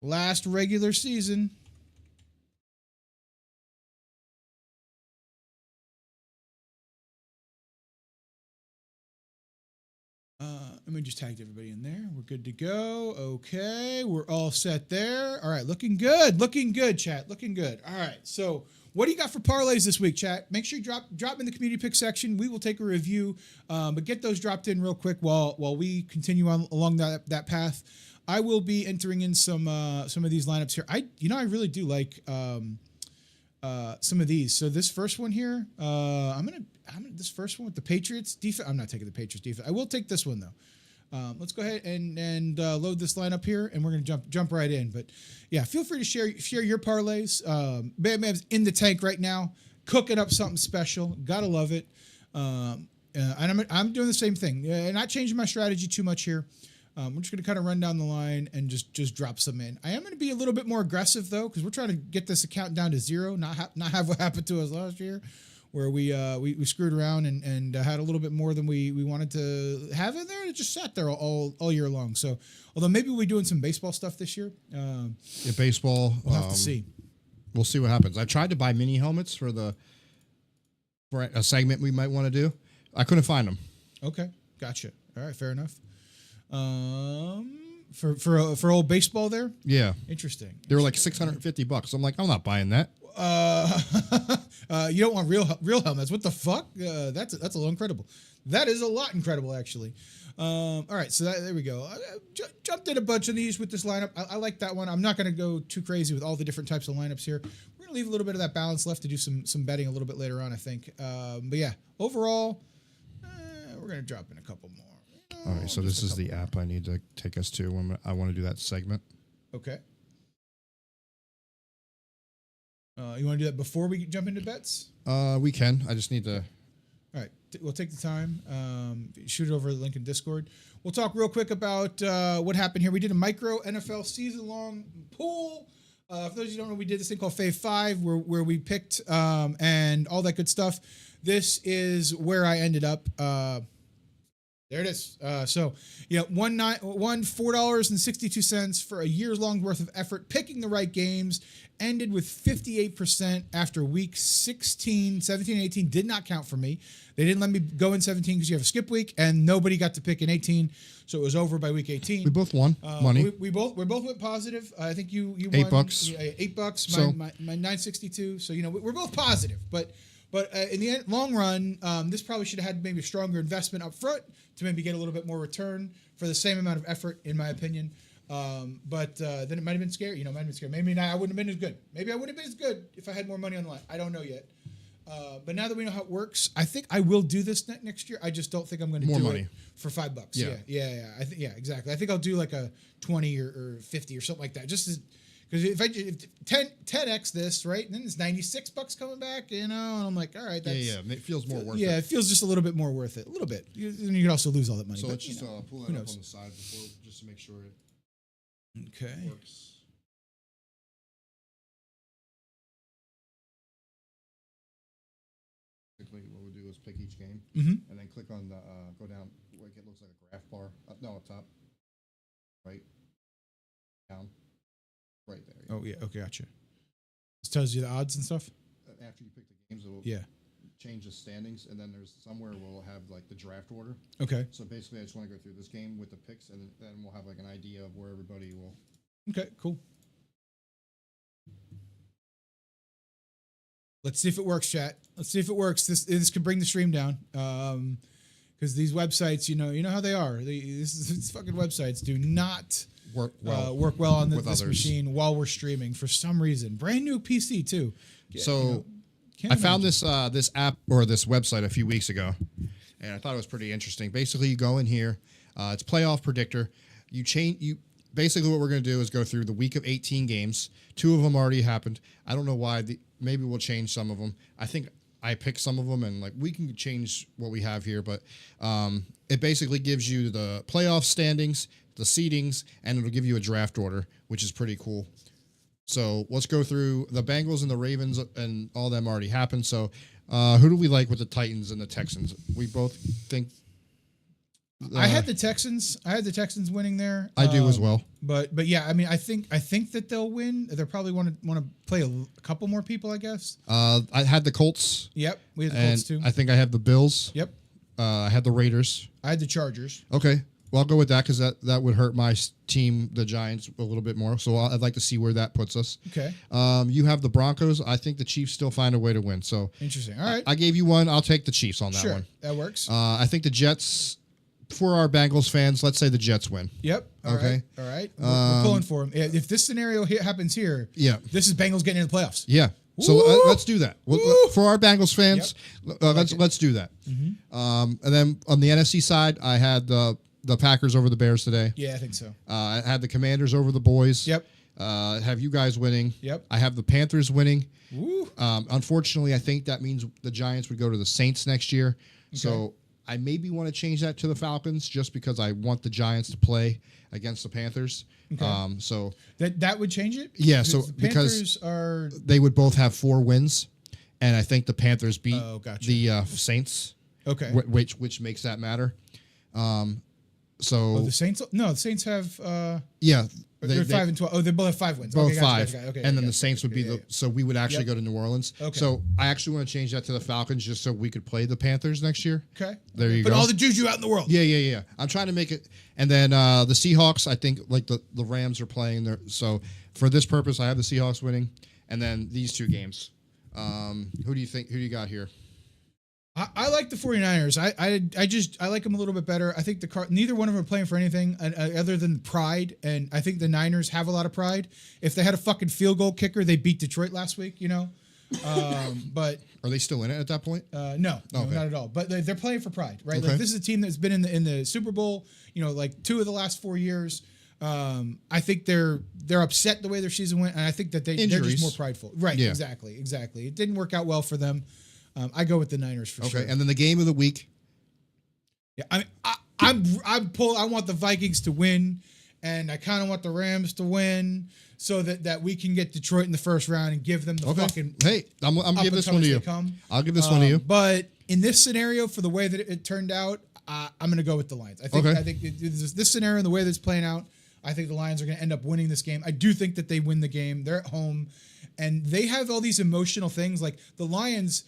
Last regular season. Let me just tag everybody in there. We're good to go. Okay, we're all set there. All right, looking good. Looking good, chat. Looking good. All right, so what do you got for parlays this week, chat? Make sure you drop in the community pick section. We will take a review, but get those dropped in real quick while we continue on along that path. I will be entering in some of these lineups here. I really do like some of these. So this first one here, I'm gonna this first one with the Patriots defense. I'm not taking the Patriots defense. I will take this one though. Let's go ahead and load this lineup here, and we're gonna jump right in. But yeah, feel free to share your parlays. Bam Bam's in the tank right now, cooking up something special. Gotta love it. And I'm doing the same thing. Not changing my strategy too much here. We're just going to kind of run down the line and just drop some in. I am going to be a little bit more aggressive though, because we're trying to get this account down to zero, not have what happened to us last year, where we screwed around and had a little bit more than we wanted to have in there. It just sat there all year long. So although maybe we'll be doing some baseball stuff this year. Baseball. We'll have to see. We'll see what happens. I tried to buy mini helmets for a segment we might want to do. I couldn't find them. Okay, gotcha. All right, fair enough. For old baseball there? Yeah. Interesting. They were like $650. I'm like, I'm not buying that. You don't want real helmets. What the fuck? That's a little incredible. That is a lot incredible, actually. All right, so there we go. I jumped in a bunch of these with this lineup. I like that one. I'm not going to go too crazy with all the different types of lineups here. We're going to leave a little bit of that balance left to do some betting a little bit later on, I think. But yeah, overall, we're going to drop in a couple more. All right, so this is the app I need to take us to when I want to do that segment. Okay. You want to do that before we jump into bets? We can. I just need to. All right, we'll take the time. Shoot it over the link in Discord. We'll talk real quick about what happened here. We did a micro NFL season-long pool. For those of you who don't know, we did this thing called Fave 5 where we picked and all that good stuff. This is where I ended up. There it is. So, won $4.62 for a year's long worth of effort, picking the right games, ended with 58% after week 16, 17, and 18 did not count for me. They didn't let me go in 17 because you have a skip week, and nobody got to pick in 18, so it was over by week 18. We both won money. We both went positive. I think you won $8. Yeah, $8. So, my 962. So we're both positive, but in the long run, this probably should have had maybe a stronger investment up front to maybe get a little bit more return for the same amount of effort, in my opinion. But then it might have been scary. Might have been scary. Maybe not. I wouldn't have been as good. Maybe I wouldn't have been as good if I had more money on the line. I don't know yet. But now that we know how it works, I think I will do this next year. I just don't think I'm going to do it for $5. Yeah. I think exactly. I think I'll do like a 20 or 50 or something like that. Just because if 10x this, right, and then there's $96 coming back, and I'm like, all right, that's it feels more worth it. Yeah, it feels just a little bit more worth it, a little bit. And you could also lose all that money. So let's just pull that up on the side before, just to make sure it works. Basically, what we'll do is pick each game, and then click on the go down. Like it looks like a graph bar. Up top, right, down. Right there. Oh, yeah. Okay, gotcha. This tells you the odds and stuff? After you pick the games, it will change the standings, and then there's somewhere we'll have like the draft order. Okay. So basically, I just want to go through this game with the picks, and then we'll have like an idea of where everybody will. Okay, cool. Let's see if it works, chat. Let's see if it works. This could bring the stream down. Because these websites, you know how they are. These fucking websites do not work well on this machine while we're streaming for some reason. Brand new PC too. So I found this app or this website a few weeks ago, and I thought it was pretty interesting. Basically, you go in here. It's playoff predictor. Basically what we're going to do is go through the week of 18 games. 2 of them already happened. I don't know why. Maybe we'll change some of them. I think I picked some of them, and like we can change what we have here, but it basically gives you the playoff standings, the seedings, and it'll give you a draft order, which is pretty cool. So let's go through the Bengals and the Ravens, and all them already happened. So who do we like with the Titans and the Texans? We both think. I had the Texans. I had the Texans winning there. I do as well. But yeah, I mean, I think that they'll win. They'll probably want to play a couple more people, I guess. I had the Colts. Yep, we had the Colts too. I think I have the Bills. Yep. I had the Raiders. I had the Chargers. Okay. Well, I'll go with that because that would hurt my team, the Giants, a little bit more. So I'd like to see where that puts us. Okay. You have the Broncos. I think the Chiefs still find a way to win. So Interesting. All right. I gave you one. I'll take the Chiefs on that Sure. one. That works. I think the Jets, for our Bengals fans, let's say the Jets win. Yep. All Okay. right. All right. We're pulling for them. If this scenario happens here, Yeah. this is Bengals getting into the playoffs. Yeah. So Woo! let's do that. For our Bengals fans, let's do that. And then on the NFC side, I had the Packers over the Bears today. Yeah, I think so. I had the Commanders over the Boys. Yep. Have you guys winning? Yep. I have the Panthers winning. Woo. Unfortunately, I think that means the Giants would go to the Saints next year. So I maybe want to change that to the Falcons just because I want the Giants to play against the Panthers. Okay. So that would change it? Yeah, so the because Panthers are they would both have 4 wins, and I think the Panthers beat gotcha. the Saints. okay. Which makes that matter. So The Saints? No, the Saints have. yeah, They're 5-12. Oh, they both have 5 wins. both Okay, five, gotcha. Okay, and then gotcha. the Saints would be Yeah, so we would actually Yep. go to New Orleans. Okay. So I actually want to change that to the Falcons just so we could play the Panthers next year. Okay. There you Put go. all the juju out in the world. Yeah. I'm trying to make it, and then the Seahawks. I think like the Rams are playing there. So for this purpose, I have the Seahawks winning, and then these 2 games. Who do you think? Who do you got here? I like the 49ers. I like them a little bit better. I think neither one of them are playing for anything other than pride, and I think the Niners have a lot of pride. If they had a fucking field goal kicker, they beat Detroit last week, But Are they still in it at that point? no, Okay. not at all. But they're playing for pride, right? Okay. Like this is a team that's been in the Super Bowl, like 2 of the last 4 years. I think they're upset the way their season went, and I think that they're Injuries. just more prideful. Right? Yeah. Exactly. It didn't work out well for them. I go with the Niners for sure. Okay, and then the game of the week. Yeah, I mean, I want the Vikings to win, and I kind of want the Rams to win, so that we can get Detroit in the first round and give them the fucking. Hey, I'm gonna give this one to you. I'll give this one to you. But in this scenario, for the way that it turned out, I'm going to go with the Lions. I think this scenario and the way that it's playing out, I think the Lions are going to end up winning this game. I do think that they win the game. They're at home, and they have all these emotional things. Like the Lions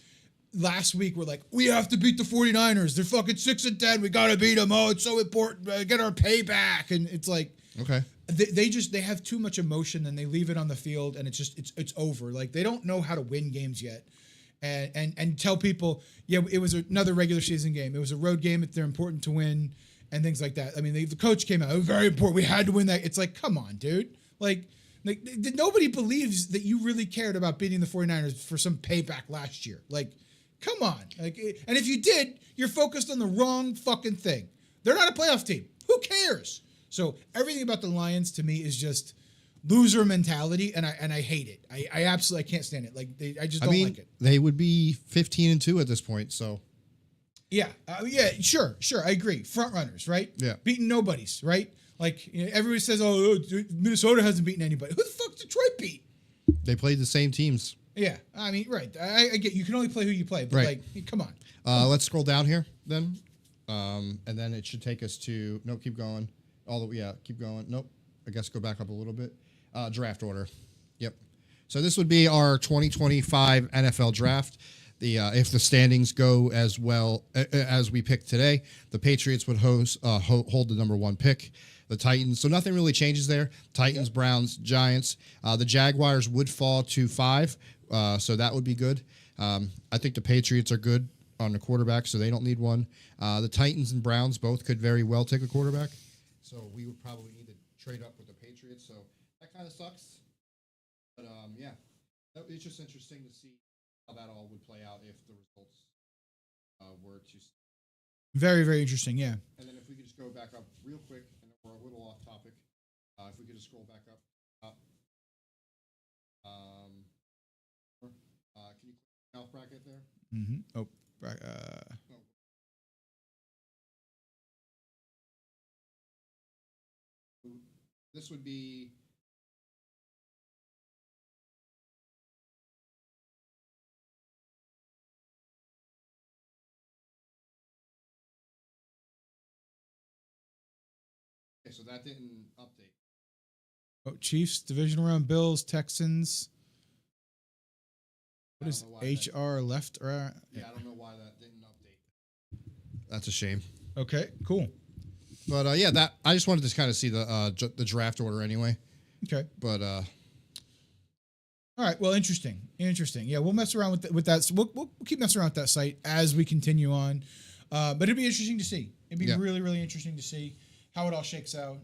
last week were like, we have to beat the 49ers. They're fucking 6-10. We got to beat them. Oh, it's so important. Get our payback. And it's like, Okay. they have too much emotion and they leave it on the field and it's over. Like they don't know how to win games yet. And tell people, yeah, it was another regular season game. It was a road game. They're important to win and things like that. I mean, the coach came out. It was very important. We had to win that. It's like, come on, dude. Like nobody believes that you really cared about beating the 49ers for some payback last year. Like, come on. And if you did, you're focused on the wrong fucking thing. They're not a playoff team. Who cares? So everything about the Lions to me is just loser mentality, and I hate it. I absolutely can't stand it. Like I just don't like it. They would be 15-2 at this point. So Yeah, sure. I agree. Front runners, right? Yeah. Beating nobodies, right? Like everybody says, oh, Minnesota hasn't beaten anybody. Who the fuck Detroit beat? they played the same teams. Yeah, I mean, right. I get you can only play who you play, but Right. like, come on. Let's scroll down here then, and then it should take us to keep going. Keep going. Nope. I guess go back up a little bit. Draft order. Yep. So this would be our 2025 NFL draft. If the standings go as well as we picked today, the Patriots would hold the number 1 pick. The Titans, so nothing really changes there. Titans, Browns, Giants. The Jaguars would fall to 5, so that would be good. I think the Patriots are good on the quarterback, so they don't need one. The Titans and Browns both could very well take a quarterback, so we would probably need to trade up with the Patriots. So that kind of sucks, but yeah, it's just interesting to see how that all would play out if the results were to. Very, very interesting. Yeah. And then if we could just go back up real quick, and we're a little off topic. If we could just scroll back up. Can you click the mouth bracket there? Mm-hmm. Oh, right. This would be. Okay, so that didn't update. Chiefs, divisional round, Bills, Texans. What is HR left or Yeah, I don't know why that didn't update. That's a shame. Okay, cool. But yeah, that I just wanted to kind of see the draft order anyway. Okay. But all right. Well, interesting. Yeah, we'll mess around with that. So we'll keep messing around with that site as we continue on. But it'd be interesting to see. It'd be really, really interesting to see how it all shakes out.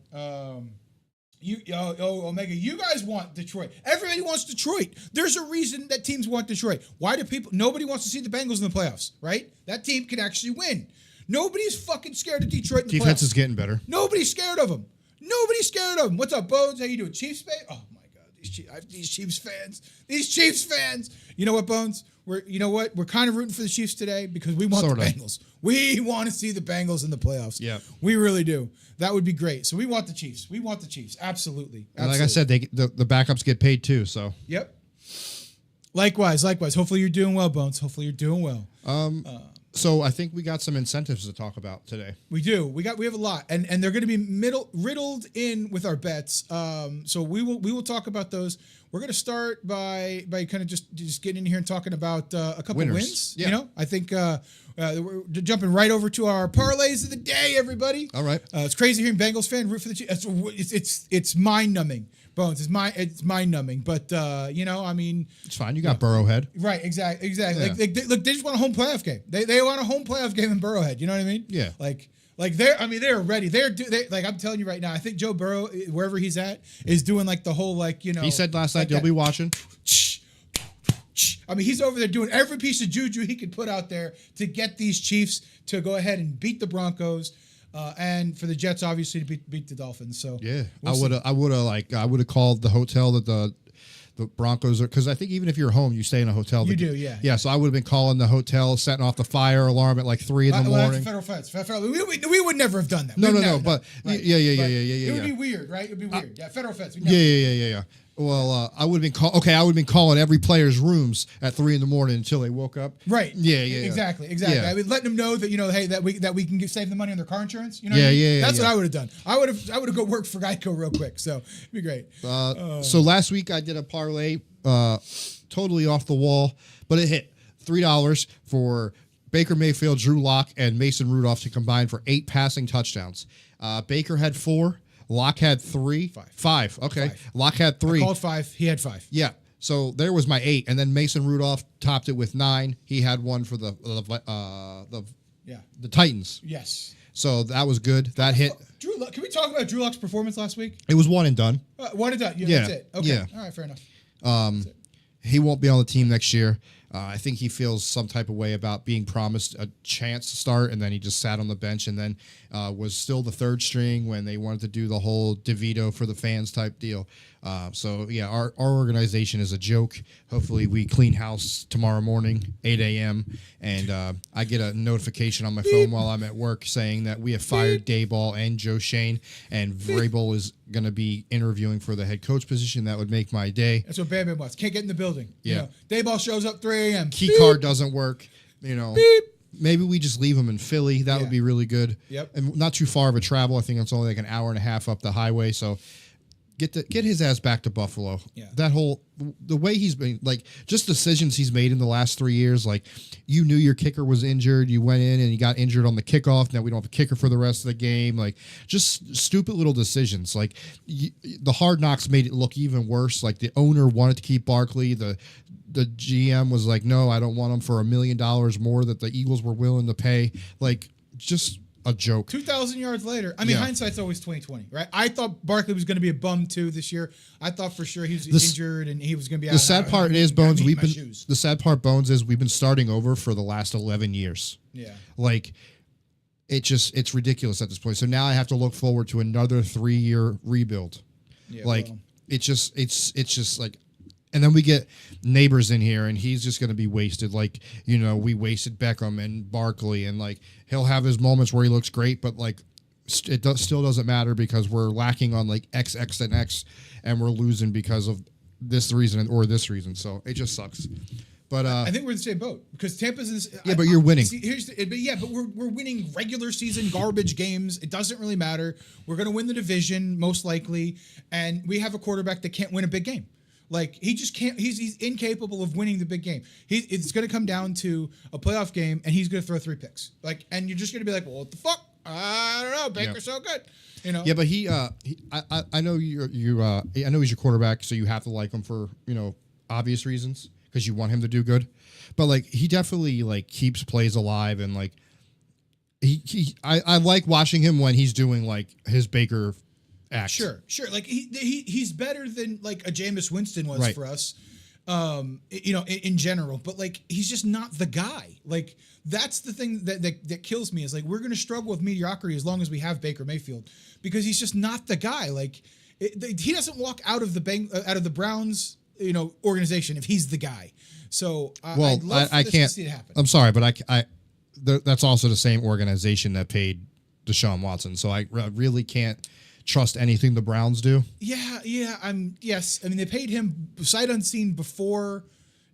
Omega, you guys want Detroit. Everybody wants Detroit. There's a reason that teams want Detroit. Why do people? Nobody wants to see the Bengals in the playoffs, right? That team can actually win. Nobody's fucking scared of Detroit in the defense playoffs. is getting better. Nobody's scared of them. Nobody's scared of them. What's up, Bones? How you doing? Chiefs fan? Oh my God, these Chiefs fans. These Chiefs fans. You know what, Bones? We're kind of rooting for the Chiefs today because we want the Bengals. We want to see the Bengals in the playoffs. Yeah, we really do. That would be great. So we want the Chiefs. Absolutely. And like I said, the backups get paid too. So yep. Likewise. Hopefully you're doing well, Bones. Hopefully you're doing well. So I think we got some incentives to talk about today. We do. We have a lot, and they're going to be riddled in with our bets. So we will talk about those. We're going to start by kind of just getting in here and talking about a couple wins. Yeah. You know, I think we're jumping right over to our parlays of the day, everybody. All right. It's crazy hearing Bengals fan root for the Chiefs. It's mind numbing. Bones, it's mind numbing, but I mean, it's fine. You got Burrowhead, right? Exactly. Yeah. They just want a home playoff game. They want a home playoff game in Burrowhead. You know what I mean? Yeah. Like they're ready. Like I'm telling you right now. I think Joe Burrow, wherever he's at, is doing like the whole He said last night they'll be watching. I mean, he's over there doing every piece of juju he could put out there to get these Chiefs to go ahead and beat the Broncos. And for the Jets, obviously, to beat the Dolphins. So yeah, I would have called the hotel that the Broncos are, because I think even if you're home, you stay in a hotel. You do, yeah. Yeah, so I would have been calling the hotel, setting off the fire alarm at like 3 in the morning. That's federal fence. We would never have done that. No, but right. yeah. It would be weird, right? It would be weird. Yeah, federal fence. Yeah. Well, I would have been calling every player's rooms at 3 in the morning until they woke up. Right. Yeah. Exactly. Yeah. I would let them know that hey that we can save the money on their car insurance. You know. Yeah. That's what I would have done. I would have go work for Geico real quick. So it'd be great. So last week I did a parlay, totally off the wall, but it hit $3 for Baker Mayfield, Drew Lock, and Mason Rudolph to combine for 8 passing touchdowns. Baker had 4. Lock had 3. 5. Okay. 5. Lock had 3. I called 5. He had 5. Yeah. So there was my 8, and then Mason Rudolph topped it with 9. He had 1 for the Titans. Yes. So that was good. That hit. Drew Lock, can we talk about Drew Lock's performance last week? It was one and done. One and done. Yeah. That's it. Okay. Yeah. All right. Fair enough. He won't be on the team next year. I think he feels some type of way about being promised a chance to start, and then he just sat on the bench and then was still the third string when they wanted to do the whole DeVito for the fans type deal. So, yeah, our organization is a joke. Hopefully we clean house tomorrow morning, 8 a.m., and I get a notification on my phone while I'm at work saying that we have fired Dayball and Joe Shane, and Vrabel is going to be interviewing for the head coach position. That would make my day. That's what Bam Bam wants. Can't get in the building. Yeah. Dayball shows up 3 a.m. Key card doesn't work. Maybe we just leave him in Philly. That would be really good. Yep. And not too far of a travel. I think it's only like an hour and a half up the highway. So get his ass back to Buffalo. Yeah. The way he's been, like, just decisions he's made in the last 3 years. Like, you knew your kicker was injured. You went in and you got injured on the kickoff. Now we don't have a kicker for the rest of the game. Like, just stupid little decisions. Like, the Hard Knocks made it look even worse. Like, the owner wanted to keep Barkley. The GM was like, no, I don't want him for $1 million more that the Eagles were willing to pay. Like, just a joke. 2,000 yards later. I mean, hindsight's always 20/20, right? I thought Barkley was going to be a bum too this year. I thought for sure he was injured and he was going to be out. The sad part is, Bones, we've been starting over for the last 11 years. Yeah. Like, it's ridiculous at this point. So now I have to look forward to another 3-year rebuild. Yeah, it's just like, and then we get Neighbors in here, and he's just going to be wasted. Like, we wasted Beckham and Barkley, and like he'll have his moments where he looks great, but like still doesn't matter because we're lacking on like X, and X, and we're losing because of this reason or this reason. So it just sucks. But I think we're in the same boat because Tampa's. But you're winning. But we're winning regular season garbage games. It doesn't really matter. We're going to win the division most likely, and we have a quarterback that can't win a big game. Like, he just can't. He's incapable of winning the big game. It's going to come down to a playoff game, and he's going to throw 3 picks. Like, and you're just going to be like, well, what the fuck? I don't know. Baker's so good. You know. Yeah, but I know I know he's your quarterback, so you have to like him for obvious reasons because you want him to do good. But like he definitely like keeps plays alive and like I like watching him when he's doing like his Baker act. Sure. Like he's better than like a Jameis Winston was for us. In general, but like he's just not the guy. Like that's the thing that kills me is like we're going to struggle with mediocrity as long as we have Baker Mayfield because he's just not the guy. Like he doesn't walk out of the Browns organization if he's the guy. So I can't see it happen. I'm sorry, but that's also the same organization that paid Deshaun Watson. So I really can't trust anything the Browns do. Yeah. Yes. I mean, they paid him sight unseen before,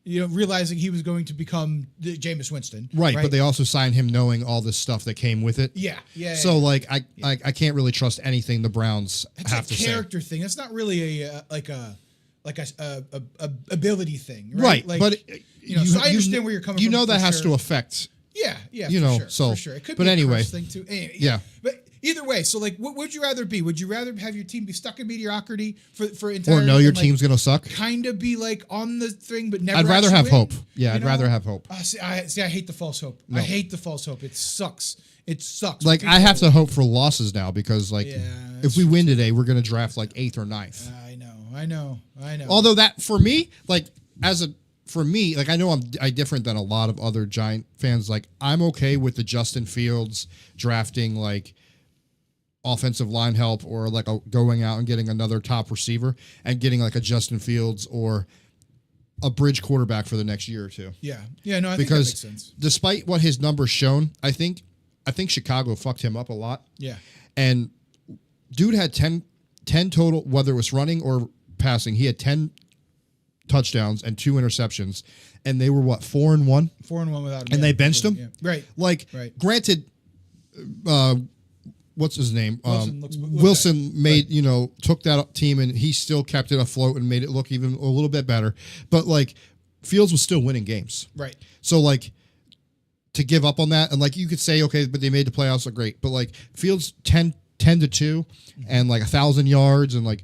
realizing he was going to become Jameis Winston. Right. But they also signed him knowing all this stuff that came with it. Yeah. So I can't really trust anything the Browns have to say. It's a character thing. It's not really a ability thing. Right. Like, but so I understand where you're coming from. That has to affect. Yeah. For sure. It could but be anyway, a curse thing too. Anyway, yeah. But either way, so like, what would you rather be? Would you rather have your team be stuck in mediocrity for entire? Or know your team's gonna suck? Kind of be like on the thing, but never. I'd rather actually have win, hope. Yeah, I'd rather have hope. I hate the false hope. No. I hate the false hope. It sucks. Like I have to hope for losses now because like if we win today, we're gonna draft like 8th or 9th. I know. Although that for me, like I know I different than a lot of other Giant fans. Like I'm okay with the Justin Fields drafting like offensive line help or like going out and getting another top receiver and getting like a Justin Fields or a bridge quarterback for the next year or two. Yeah. No, I think that makes sense. Despite what his numbers shown, I think Chicago fucked him up a lot. Yeah. And dude had 10 total, whether it was running or passing. He had 10 touchdowns and 2 interceptions, and they were 4-1? 4-1 without him. And they benched him? Yeah. Right. Like, granted, what's his name? Wilson made, took that team and he still kept it afloat and made it look even a little bit better. But like Fields was still winning games. Right. So like to give up on that and like you could say, okay, but they made the playoffs, so great. But like Fields 10-2 and like 1,000 yards and like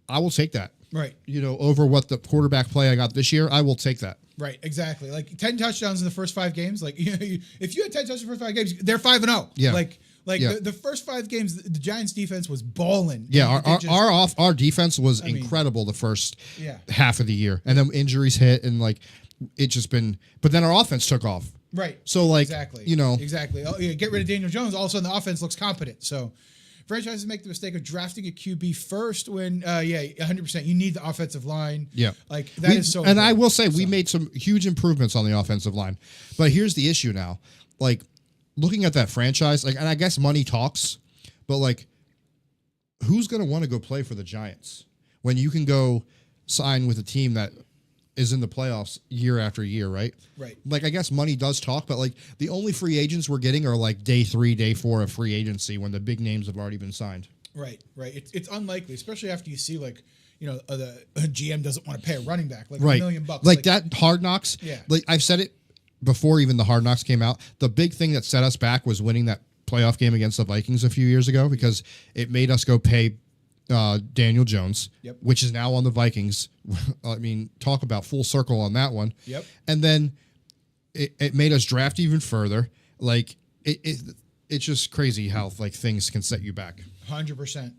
I will take that. Right. Over what the quarterback play I got this year, I will take that. Right, exactly. Like 10 touchdowns in the first 5 games. Like if you had 10 touchdowns in the first 5 games, they're 5-0. Yeah. The first 5 games, the Giants defense was balling. Yeah, our defense was incredible the first half of the year, and then injuries hit, and like it just been. But then our offense took off. Right. So like exactly. Exactly. Oh, yeah, get rid of Daniel Jones. All of a sudden, the offense looks competent. So franchises make the mistake of drafting a QB first when 100%. You need the offensive line. Yeah. Like that is so. And important. I will say we made some huge improvements on the offensive line, but here's the issue now, like. Looking at that franchise, like, and I guess money talks, but like, who's going to want to go play for the Giants when you can go sign with a team that is in the playoffs year after year, right? Right. Like, I guess money does talk, but like, the only free agents we're getting are like day 3, day 4 of free agency when the big names have already been signed. Right. It's unlikely, especially after you see like, the GM doesn't want to pay a running back like $1 million. Like that Hard Knocks. Yeah. Like I've said it before even the Hard Knocks came out, the big thing that set us back was winning that playoff game against the Vikings a few years ago because it made us go pay Daniel Jones, which is now on the Vikings. I mean, talk about full circle on that one. Yep. And then it made us draft even further. Like it's just crazy how like things can set you back. 100%.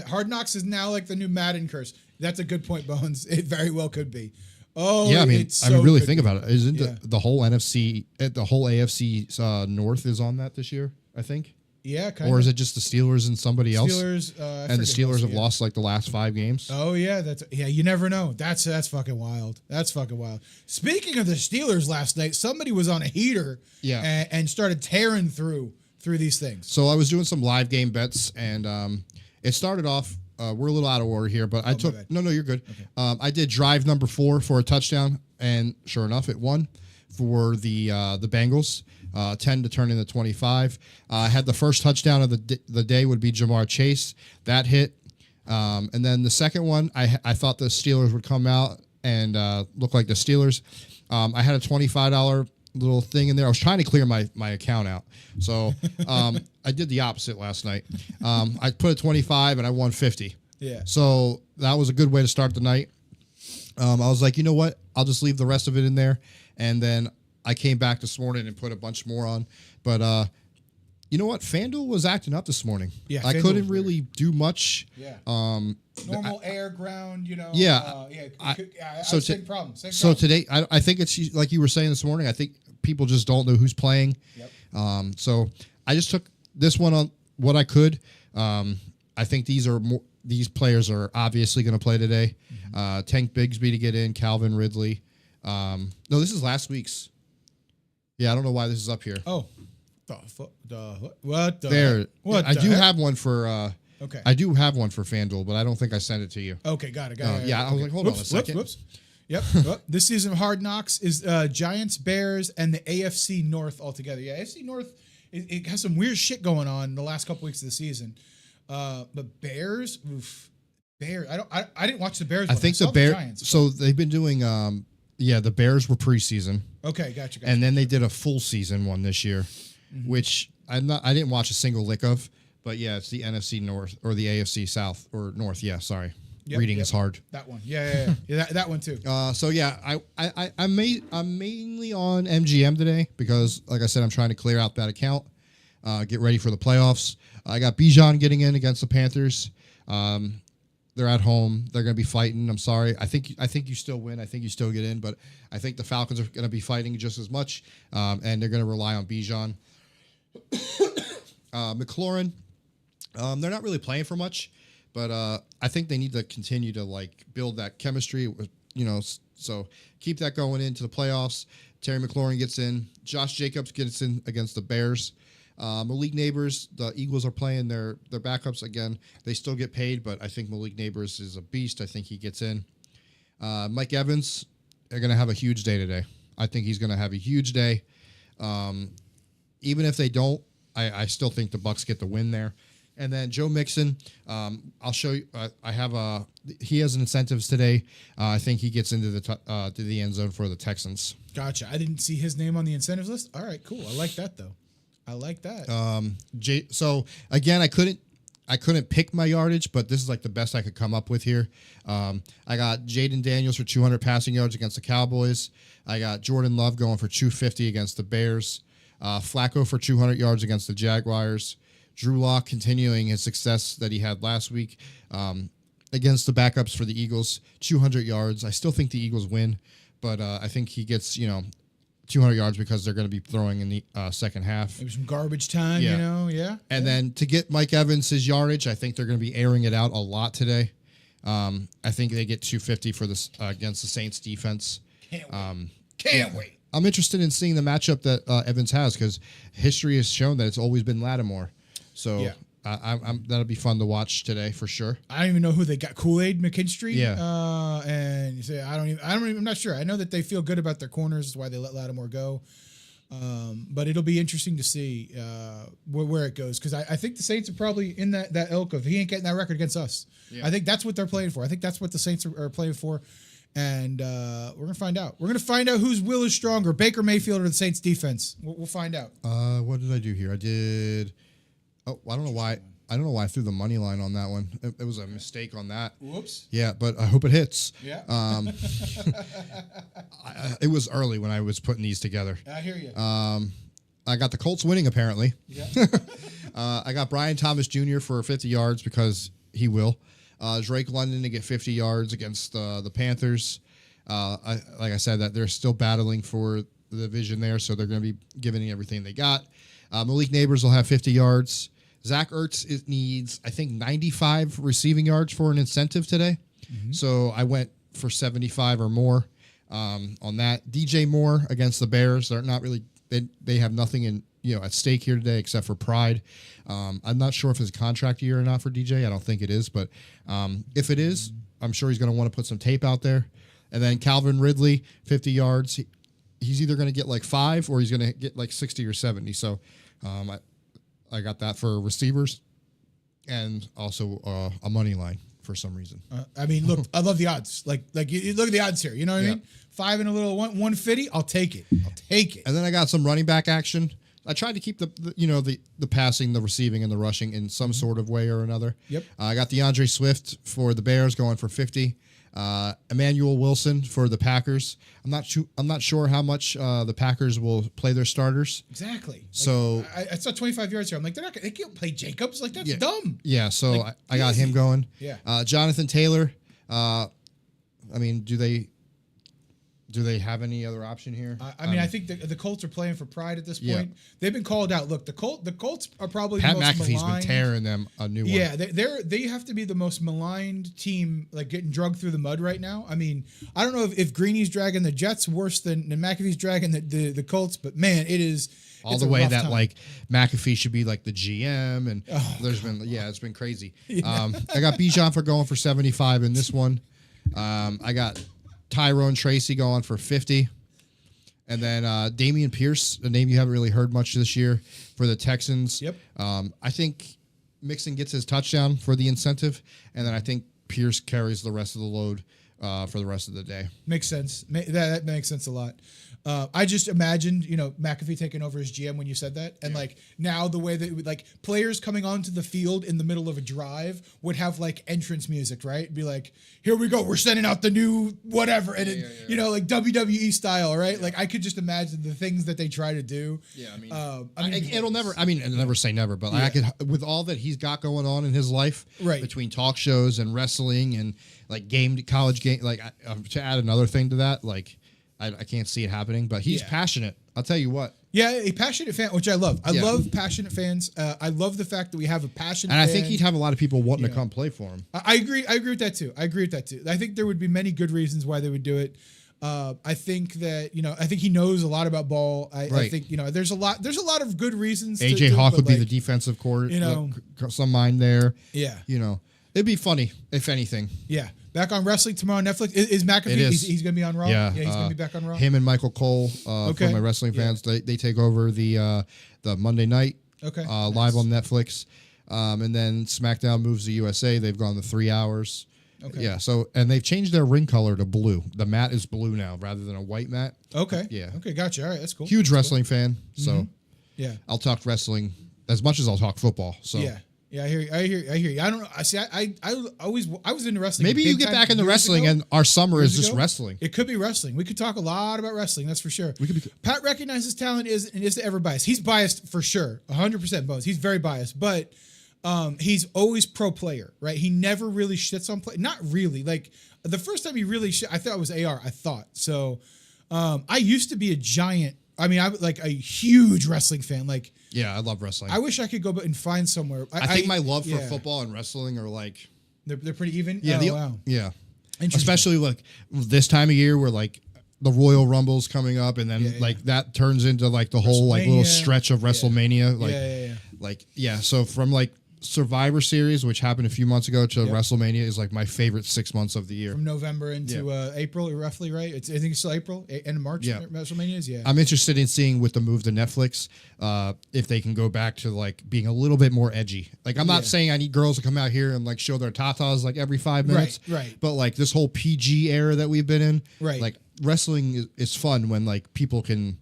Hard Knocks is now like the new Madden curse. That's a good point, Bones. It very well could be. Oh, yeah, I mean, really think about it. Isn't Yeah. the whole NFC, the whole AFC North is on that this year? I think. Yeah, kind of. Or is it just the Steelers and somebody else? Steelers, and the Steelers have lost like the last 5 games. Oh yeah, you never know. That's fucking wild. That's fucking wild. Speaking of the Steelers, last night somebody was on a heater, and started tearing through these things. So I was doing some live game bets, and it started off. We're a little out of order here, but I took no, you're good. Okay. I did drive number 4 for a touchdown, and sure enough, it won for the Bengals. 10 to turn into 25. I had the first touchdown of the day would be Jamar Chase. That hit. And then the second one, I thought the Steelers would come out and look like the Steelers. I had a $25 little thing in there. I was trying to clear my account out, so I did the opposite last night. I put a 25 and I won 50. Yeah. So that was a good way to start the night. I was like, you know what? I'll just leave the rest of it in there, and then I came back this morning and put a bunch more on. But you know what? FanDuel was acting up this morning. Yeah, I FanDuel couldn't was really do much. Yeah. Normal air, ground, Yeah. Same problem. So today, I think it's like you were saying this morning. I think people just don't know who's playing. Yep. So I just took this one on what I could. I think these players are obviously going to play today. Tank Bigsby to get in, Calvin Ridley. No, this is last week's. Yeah, I don't know why this is up here. Oh, what? There. What? I do have one for. Okay. I do have one for FanDuel, but I don't think I sent it to you. Okay, got it. Yeah, I was like, hold on a second. Whoops. Yep. This season of Hard Knocks is Giants, Bears, and the AFC North all together. Yeah, AFC North, it has some weird shit going on the last couple weeks of the season. But Bears, Bears. I didn't watch the Bears. I think the Bears. So they've been doing. The Bears were preseason. Okay, gotcha. And then they did a full season one this year, which I didn't watch a single lick of. But yeah, it's the NFC North or the AFC South or North. Yeah, sorry. Reading is hard. That one. Yeah, that one too. So yeah, I'm mainly on MGM today because, like I said, I'm trying to clear out that account, get ready for the playoffs. I got Bijan getting in against the Panthers. They're at home. They're going to be fighting. I'm sorry. I think you still win. I think you still get in, but I think the Falcons are going to be fighting just as much, and they're going to rely on Bijan. McLaurin. They're not really playing for much, but I think they need to continue to build that chemistry with, so keep that going into the playoffs. Terry McLaurin gets in. Josh Jacobs gets in against the Bears. Malik Neighbors, the Eagles are playing their backups again. They still get paid, but I think Malik Neighbors is a beast. I think he gets in. Mike Evans, they're going to have a huge day today. I think he's going to have a huge day. Even if they don't, I still think the Bucs get the win there. And then Joe Mixon, I'll show you. He has incentives today. I think he gets into to the end zone for the Texans. Gotcha. I didn't see his name on the incentives list. All right, cool. I like that though. I like that. So again, I couldn't pick my yardage, but this is the best I could come up with here. I got Jaden Daniels for 200 passing yards against the Cowboys. I got Jordan Love going for 250 against the Bears. Flacco for 200 yards against the Jaguars. Drew Lock continuing his success that he had last week against the backups for the Eagles. 200 yards. I still think the Eagles win, but I think he gets 200 yards because they're going to be throwing in the second half. Maybe some garbage time, yeah. And then to get Mike Evans his yardage, I think they're going to be airing it out a lot today. I think they get 250 for this against the Saints defense. Can't wait. I'm interested in seeing the matchup that Evans has because history has shown that it's always been Lattimore. So that'll be fun to watch today for sure. I don't even know who they got. Kool-Aid McKinstry. Yeah. And you say I'm not sure. I know that they feel good about their corners. That's why they let Lattimore go. But it'll be interesting to see where it goes because I think the Saints are probably in that ilk of he ain't getting that record against us. Yeah. I think that's what they're playing for. I think that's what the Saints are playing for. And we're gonna find out. We're gonna find out whose will is stronger, Baker Mayfield or the Saints defense. We'll find out. What did I do here? I did. Oh, I don't know why. I don't know why I threw the money line on that one. It was a mistake on that. Whoops. Yeah, but I hope it hits. Yeah. It was early when I was putting these together. I hear you. I got the Colts winning apparently. Yeah. I got Brian Thomas Jr. for 50 yards because he will. Drake London to get 50 yards against the Panthers. Like I said, that they're still battling for the division there, so they're going to be giving everything they got. Malik Neighbors will have 50 yards. Zach Ertz needs, I think, 95 receiving yards for an incentive today. Mm-hmm. So I went for 75 or more on that. DJ Moore against the Bears. They're not really they have nothing at stake here today except for pride. I'm not sure if it's a contract year or not for DJ. I don't think it is, but if it is, I'm sure he's going to want to put some tape out there. And then Calvin Ridley, 50 yards. He's either going to get 5 or he's going to get 60 or 70. So I got that for receivers and also a money line. for some reason. I mean, look, I love the odds. Like you look at the odds here. You know what I mean? 5 and a little 150. I'll take it. I'll take it. And then I got some running back action. I tried to keep the passing, the receiving, and the rushing in some sort of way or another. Yep. I got DeAndre Swift for the Bears going for 50. Emmanuel Wilson for the Packers. I'm not sure how much the Packers will play their starters. Exactly. So I saw 25 yards here. I'm like, they can't play Jacobs. Like that's dumb. Yeah. So Like, I got him going. Yeah. Jonathan Taylor. I mean, do they have any other option here? I mean, I think the Colts are playing for pride at this point. Yeah. They've been called out. Look, the Colts are probably Pat the most McAfee's maligned. been tearing them a new one. Yeah, they have to be the most maligned team, like getting drugged through the mud right now. I mean, I don't know if Greeny's dragging the Jets worse than McAfee's dragging the Colts, but man, it's the a way rough that time. like McAfee should be like the GM, and it's been crazy. I got Bijan for going for 75 in this one. I got Tyrone Tracy going for 50. And then Dameon Pierce, a name you haven't really heard much this year for the Texans. Yep. I think Mixon gets his touchdown for the incentive, and then I think Pierce carries the rest of the load for the rest of the day. Makes sense. That makes sense a lot. I just imagined, McAfee taking over as GM when you said that, and like now the way that like players coming onto the field in the middle of a drive would have like entrance music, right? Be like, here we go, we're sending out the new whatever, and like WWE style, right? Yeah. Like I could just imagine the things that they try to do. Yeah, I mean, it'll never. I mean, never say never, but I could, with all that he's got going on in his life, right, between talk shows and wrestling and like college game, like to add another thing to that, like. I can't see it happening, but he's passionate. I'll tell you what. Yeah, a passionate fan, which I love. I love passionate fans. I love the fact that we have a passionate fan. And I think he'd have a lot of people wanting to come play for him. I agree. I agree with that too. I think there would be many good reasons why they would do it. I think that I think he knows a lot about ball. I think there's a lot of good reasons. AJ Hawk would be the defensive coordinator. Some mind there. Yeah. It'd be funny if anything. Yeah. Back on wrestling tomorrow on Netflix. Is McAfee? He's going to be on Raw. Yeah, he's going to be back on Raw. Him and Michael Cole. For my wrestling fans, they take over the Monday night. Okay. Live on Netflix, and then SmackDown moves to USA. They've gone to 3 hours. Okay. Yeah. So they've changed their ring color to blue. The mat is blue now rather than a white mat. Okay. Yeah. Okay. Gotcha. All right. That's cool. Huge wrestling fan. So yeah, I'll talk wrestling as much as I'll talk football. So yeah. Yeah, I hear you. I don't know. I see. I was into wrestling. Maybe you get back into wrestling, and our summer is just wrestling. It could be wrestling. We could talk a lot about wrestling. That's for sure. Pat recognizes talent is ever biased. He's biased for sure, 100% biased. He's very biased, but he's always pro player, right? He never really shits on play. Not really. Like the first time he really I thought it was AR. I thought so. I used to be a giant. I mean, I was like a huge wrestling fan. Like. Yeah, I love wrestling. I wish I could go and find somewhere. I think my love for football and wrestling are like they're pretty even. Yeah, wow. Yeah, especially like this time of year where like the Royal Rumble's coming up, and then like that turns into like the whole like little stretch of WrestleMania. So from like Survivor Series, which happened a few months ago, to WrestleMania is like my favorite 6 months of the year. From November into April, roughly, right? I think it's still April, end of March. Yeah. WrestleMania is. Yeah. I'm interested in seeing with the move to Netflix, if they can go back to like being a little bit more edgy. Like I'm not saying I need girls to come out here and like show their tatas like every 5 minutes, right. But like this whole PG era that we've been in, right? Like wrestling is fun when like people can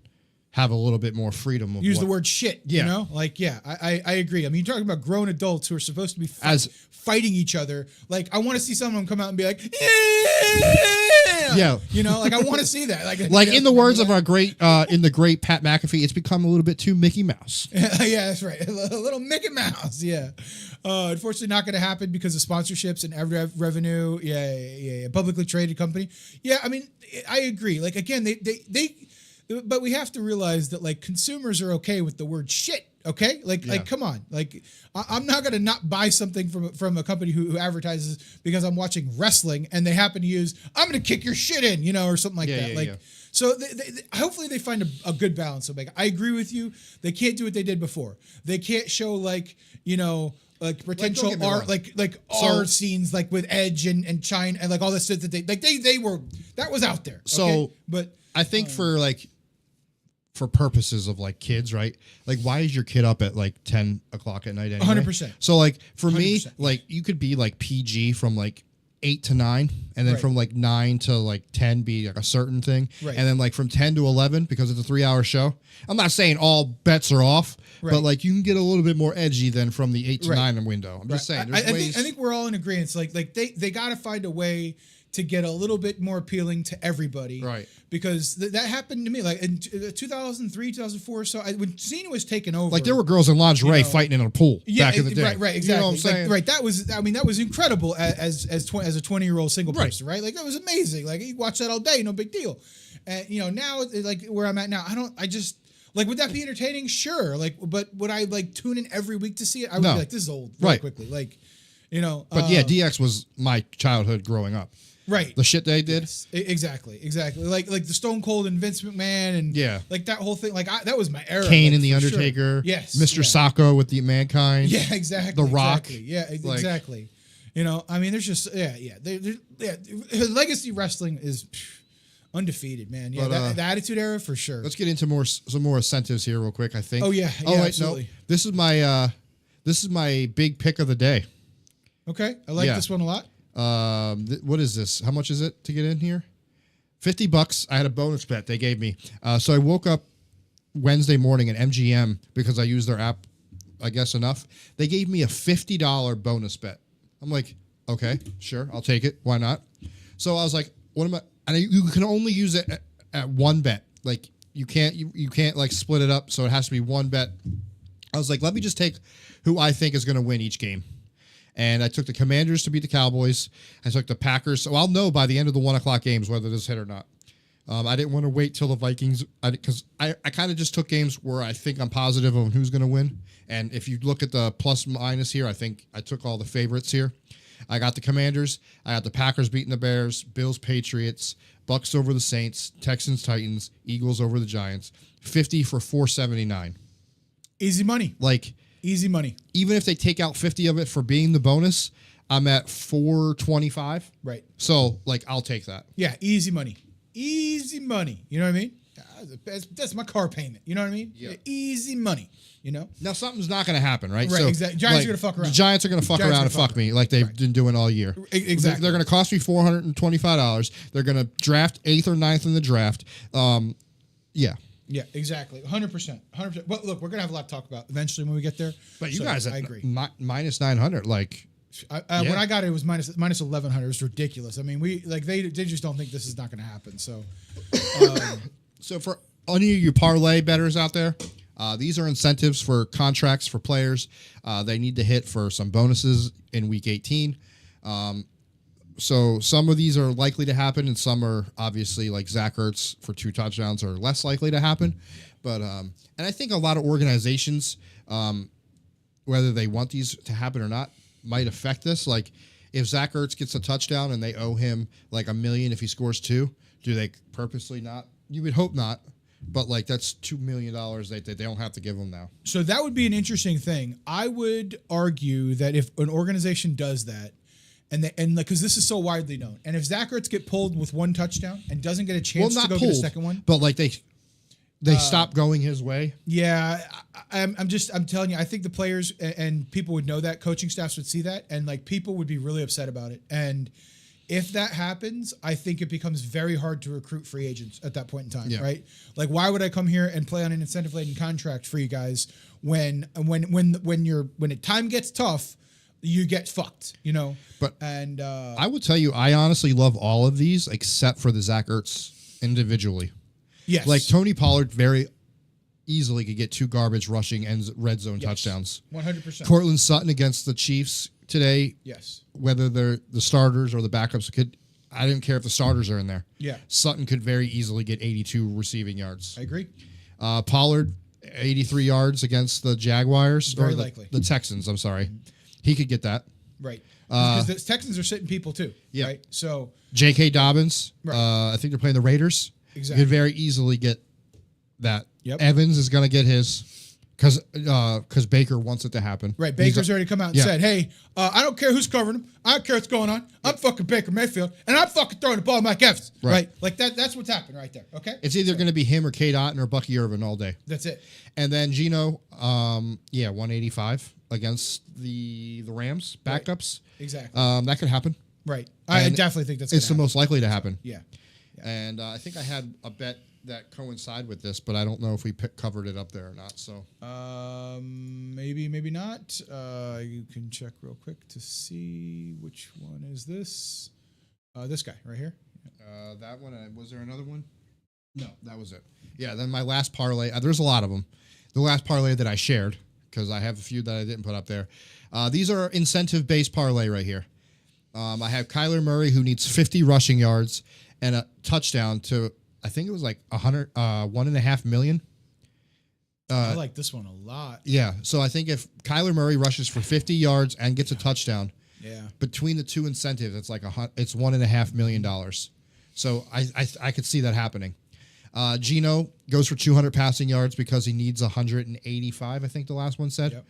have a little bit more freedom. Use the word shit, I agree. I mean, you're talking about grown adults who are supposed to be fighting each other. Like, I want to see someone come out and be like, yeah. Like I want to see that. Like in the words of our great, in the great Pat McAfee, it's become a little bit too Mickey Mouse. Yeah, that's right. A little Mickey Mouse. Yeah. Unfortunately, not going to happen because of sponsorships and revenue. Yeah. Publicly traded company. Yeah. I mean, I agree. Like, again, but we have to realize that like consumers are okay with the word shit. Okay. Like, come on. Like I'm not going to not buy something from a company who advertises because I'm watching wrestling and they happen to use, I'm going to kick your shit in, or something like that. So hopefully they find a good balance. So I agree with you. They can't do what they did before. They can't show like potential art, like art scenes, like with Edge and China and like all this stuff that they were, that was out there. So, okay? But I think for for purposes of like kids, right? Like, why is your kid up at like 10 o'clock at night anyway? 100%. So like for me, 100%. like you could be like PG from like 8 to 9, and then Right. from like 9 to like 10 be like a certain thing, Right. and then like from 10 to 11 because it's a 3-hour show. I'm not saying all bets are off, Right. but like you can get a little bit more edgy than from the 8 to Right. 9 window. I'm just saying. I There's ways. think we're all in agreement. Like they got to find a way to get a little bit more appealing to everybody, Right. Because that happened to me, like in 2003, 2004. So when Cena was taking over, Like there were girls in lingerie you know, fighting in a pool back in the day. right, exactly. You know what I'm saying? Like, right, that was incredible as a 20-year-old single Right. person, right? Like that was amazing. Like you watch that all day, no big deal. And now, like where I'm at now, I just. Like, would that be entertaining? Sure. Like, but would I like tune in every week to see it? I would No. be like, this is old really Right. quickly. Like, you know. But yeah, DX was my childhood growing up. right. The shit they did. Yes, exactly. Like the Stone Cold and Vince McMahon and Yeah. like that whole thing. Like that was my era. Kane like, and the for sure. Undertaker. Yes. Mr. Yeah. Sacco with the Mankind. Yeah, exactly. The Rock. Exactly. Yeah, Like- exactly. You know, I mean, there's just legacy wrestling is undefeated, man. Yeah, But, the Attitude Era for sure. Let's get into some more incentives here real quick, I think. Oh, yeah. Oh Yeah, wait, absolutely. no. This is my big pick of the day. Okay, I like Yeah. this one a lot. What is this? How much is it to get in here? $50. I had a bonus bet they gave me. So I woke up Wednesday morning at MGM because I used their app, I guess, enough. They gave me a $50 bonus bet. I'm like, okay, sure, I'll take it. Why not? So I was like, what am I? And you can only use it at one bet. Like you can't like split it up. So it has to be one bet. I was like, let me just take who I think is going to win each game. And I took the Commanders to beat the Cowboys. I took the Packers. So I'll know by the end of the 1 o'clock games whether this hit or not. I didn't want to wait till the Vikings because I kind of just took games where I think I'm positive on who's going to win. And if you look at the plus minus here, I think I took all the favorites here. I got the Commanders. I got the Packers beating the Bears, Bills, Patriots, Bucks over the Saints, Texans, Titans, Eagles over the Giants. 50 for 479. Easy money. Like Easy money. even if they take out 50 of it for being the bonus, I'm at 425. Right. So like I'll take that. Yeah, easy money. Easy money. You know what I mean? That's my car payment. You know what I mean? Yeah. Easy money. You know? Now something's not going to happen, right? Right, exactly. Giants are gonna fuck around. The Giants are going to fuck Giants are around and gonna fuck fuck me like they've been doing all year. Exactly. They're going to cost me $425. They're going to draft 8th or 9th in the draft. Yeah. Yeah, exactly. 100%. 100%. Well, look, we're going to have a lot to talk about eventually when we get there. But you So, guys, I agree. Minus 900, like When I got it was minus 1,100. It was ridiculous. I mean, they just don't think this is not going to happen. So, So for any of you parlay bettors out there, these are incentives for contracts for players. They need to hit for some bonuses in Week 18. So some of these are likely to happen, and some are obviously like Zach Ertz for 2 touchdowns are less likely to happen. But and I think a lot of organizations, whether they want these to happen or not, might affect this. Like if Zach Ertz gets a touchdown and they owe him like $1 million if he scores 2, do they purposely not? You would hope not. But like that's $2 million they don't have to give him now. so that would be an interesting thing. I would argue that if an organization does that, and because this is so widely known, and if Zach Ertz get pulled with 1 touchdown and doesn't get a chance to go get a second one, but like they stop going his way. yeah, I'm telling you, I think the players and people would know that, coaching staffs would see that, and like people would be really upset about it. And if that happens, I think it becomes very hard to recruit free agents at that point in time, Yeah. right? Like, why would I come here and play on an incentive-laden contract for you guys when time gets tough, you get fucked, you know? But and I would tell you, I honestly love all of these except for the Zach Ertz individually. yes, Like Tony Pollard very easily could get 2 garbage rushing and red zone touchdowns. 100%. Cortland Sutton against the Chiefs today, Yes, whether they're the starters or the backups, I didn't care if the starters are in there. yeah, Sutton could very easily get 82 receiving yards. I agree. Pollard, 83 yards against the Jaguars. Very or likely. The Texans, I'm sorry. He could get that. Right, because the Texans are sitting people too. Yeah. Right, so J.K. Dobbins, Right. I think they're playing the Raiders. Exactly. Could very easily get that. Yep. Evans is going to get his. because Baker wants it to happen. Right, Baker's already come out and Yeah. said, "Hey, I don't care who's covering him. I don't care what's going on. I'm fucking Baker Mayfield, and I'm fucking throwing the ball to Mike Evans." Right, like that. That's what's happened right there. Okay, It's either going to be him or Kate Otten or Bucky Irvin all day. that's it. And then Gino, 185 against the Rams backups. Exactly. That could happen. Right. I And definitely think that's. It's the gonna most likely to happen. happen. Yeah. And I think I had a bet that coincide with this, but I don't know if we covered it up there or not. So Maybe, maybe not. You can check real quick to see which one is this. This guy right here. that one. Was there another one? No, that was it. Yeah. Then my last parlay. There's a lot of them. The last parlay that I shared, because I have a few that I didn't put up there. These are incentive-based parlay right here. I have Kyler Murray, who needs 50 rushing yards and a touchdown to, I think it was like 1.5 million. I like this one a lot. Yeah. So I think if Kyler Murray rushes for 50 yards and gets a touchdown, Yeah. between the two incentives, it's like it's $1.5 million. So I could see that happening. Gino goes for 200 passing yards because he needs 185. I think the last one said. Yep.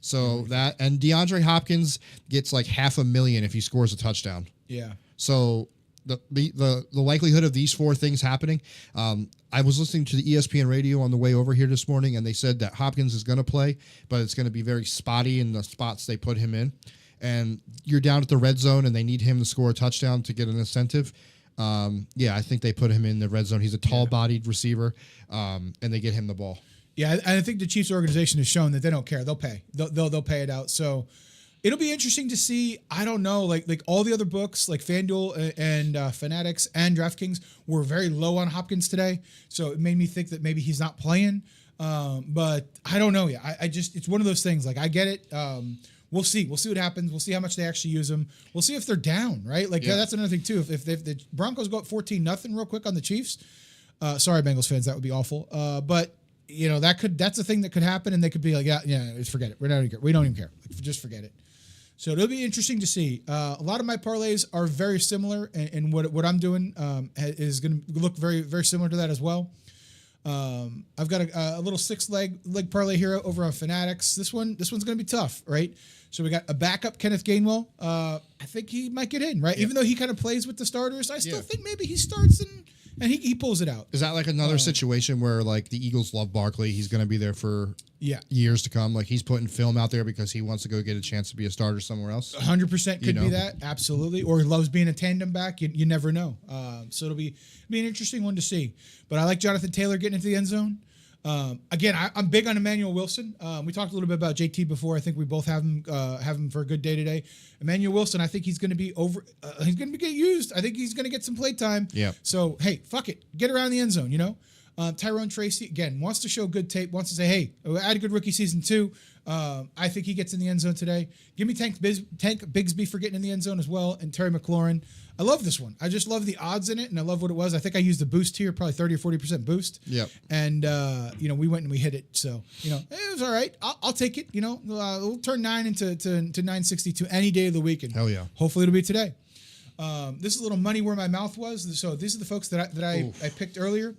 So that, and DeAndre Hopkins gets like $500,000 if he scores a touchdown. Yeah. So the likelihood of these four things happening. I was listening to the ESPN radio on the way over here this morning, and they said that Hopkins is going to play, but it's going to be very spotty in the spots they put him in. And you're down at the red zone, and they need him to score a touchdown to get an incentive. I think they put him in the red zone. He's a tall-bodied receiver, and they get him the ball. Yeah, I think the Chiefs organization has shown that they don't care. They'll pay. They'll pay it out. So it'll be interesting to see. I don't know, like all the other books, like FanDuel and Fanatics and DraftKings were very low on Hopkins today. So it made me think that maybe he's not playing. But I don't know yet. I just, it's one of those things. Like, I get it. We'll see. We'll see what happens. We'll see how much they actually use them. We'll see if they're down, right? Like, that's another thing too. If the Broncos go up 14-0 real quick on the Chiefs, sorry, Bengals fans, that would be awful. But you know, that's a thing that could happen, and they could be like, just forget it. We don't even care. Like, just forget it. So it'll be interesting to see. A lot of my parlays are very similar, and what I'm doing is going to look very, very similar to that as well. I've got a little 6-leg parlay here over on Fanatics. This one's going to be tough, right? So we got a backup Kenneth Gainwell. I think he might get in, right? Even though he kind of plays with the starters, I still think maybe he starts and he pulls it out. Is that like another situation where like the Eagles love Barkley? He's going to be there for years to come. Like, he's putting film out there because he wants to go get a chance to be a starter somewhere else. 100% could be that, absolutely. Or he loves being a tandem back. You never know. So it'll be an interesting one to see. But I like Jonathan Taylor getting into the end zone. Again, I'm big on Emmanuel Wilson. We talked a little bit about JT before. I think we both have him for a good day today. Emmanuel Wilson, I think he's going to be he's going to get used. I think he's going to get some play time. Yeah. So hey, fuck it, get around the end zone. You know, Tyrone Tracy again wants to show good tape. Wants to say, hey, I had a good rookie season too. I think he gets in the end zone today. Give me Tank Bigsby for getting in the end zone as well, and Terry McLaurin. I love this one. I just love the odds in it, and I love what it was. I think I used a boost here, probably 30 or 40% boost. Yep. And we went and we hit it. So it was all right. I'll take it. We'll turn 9 into 962 any day of the week, and hell yeah. Hopefully it'll be today. This is a little money where my mouth was. So these are the folks that I picked earlier.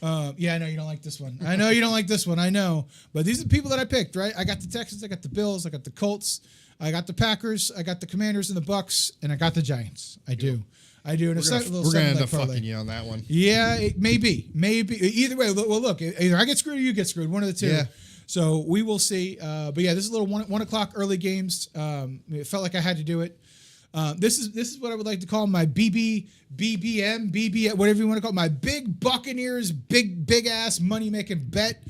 I know you don't like this one. I know you don't like this one. I know. But these are the people that I picked, right? I got the Texans, I got the Bills, I got the Colts, I got the Packers, I got the Commanders and the Bucks, and I got the Giants. I do. And We're going to end up fucking you on that one. Yeah, maybe. Either way, well, look, either I get screwed or you get screwed. One of the two. Yeah. So we will see. But yeah, this is a little 1 o'clock early games. It felt like I had to do it. This is what I would like to call my BBM, whatever you want to call it, my big Buccaneers, big ass money making bet.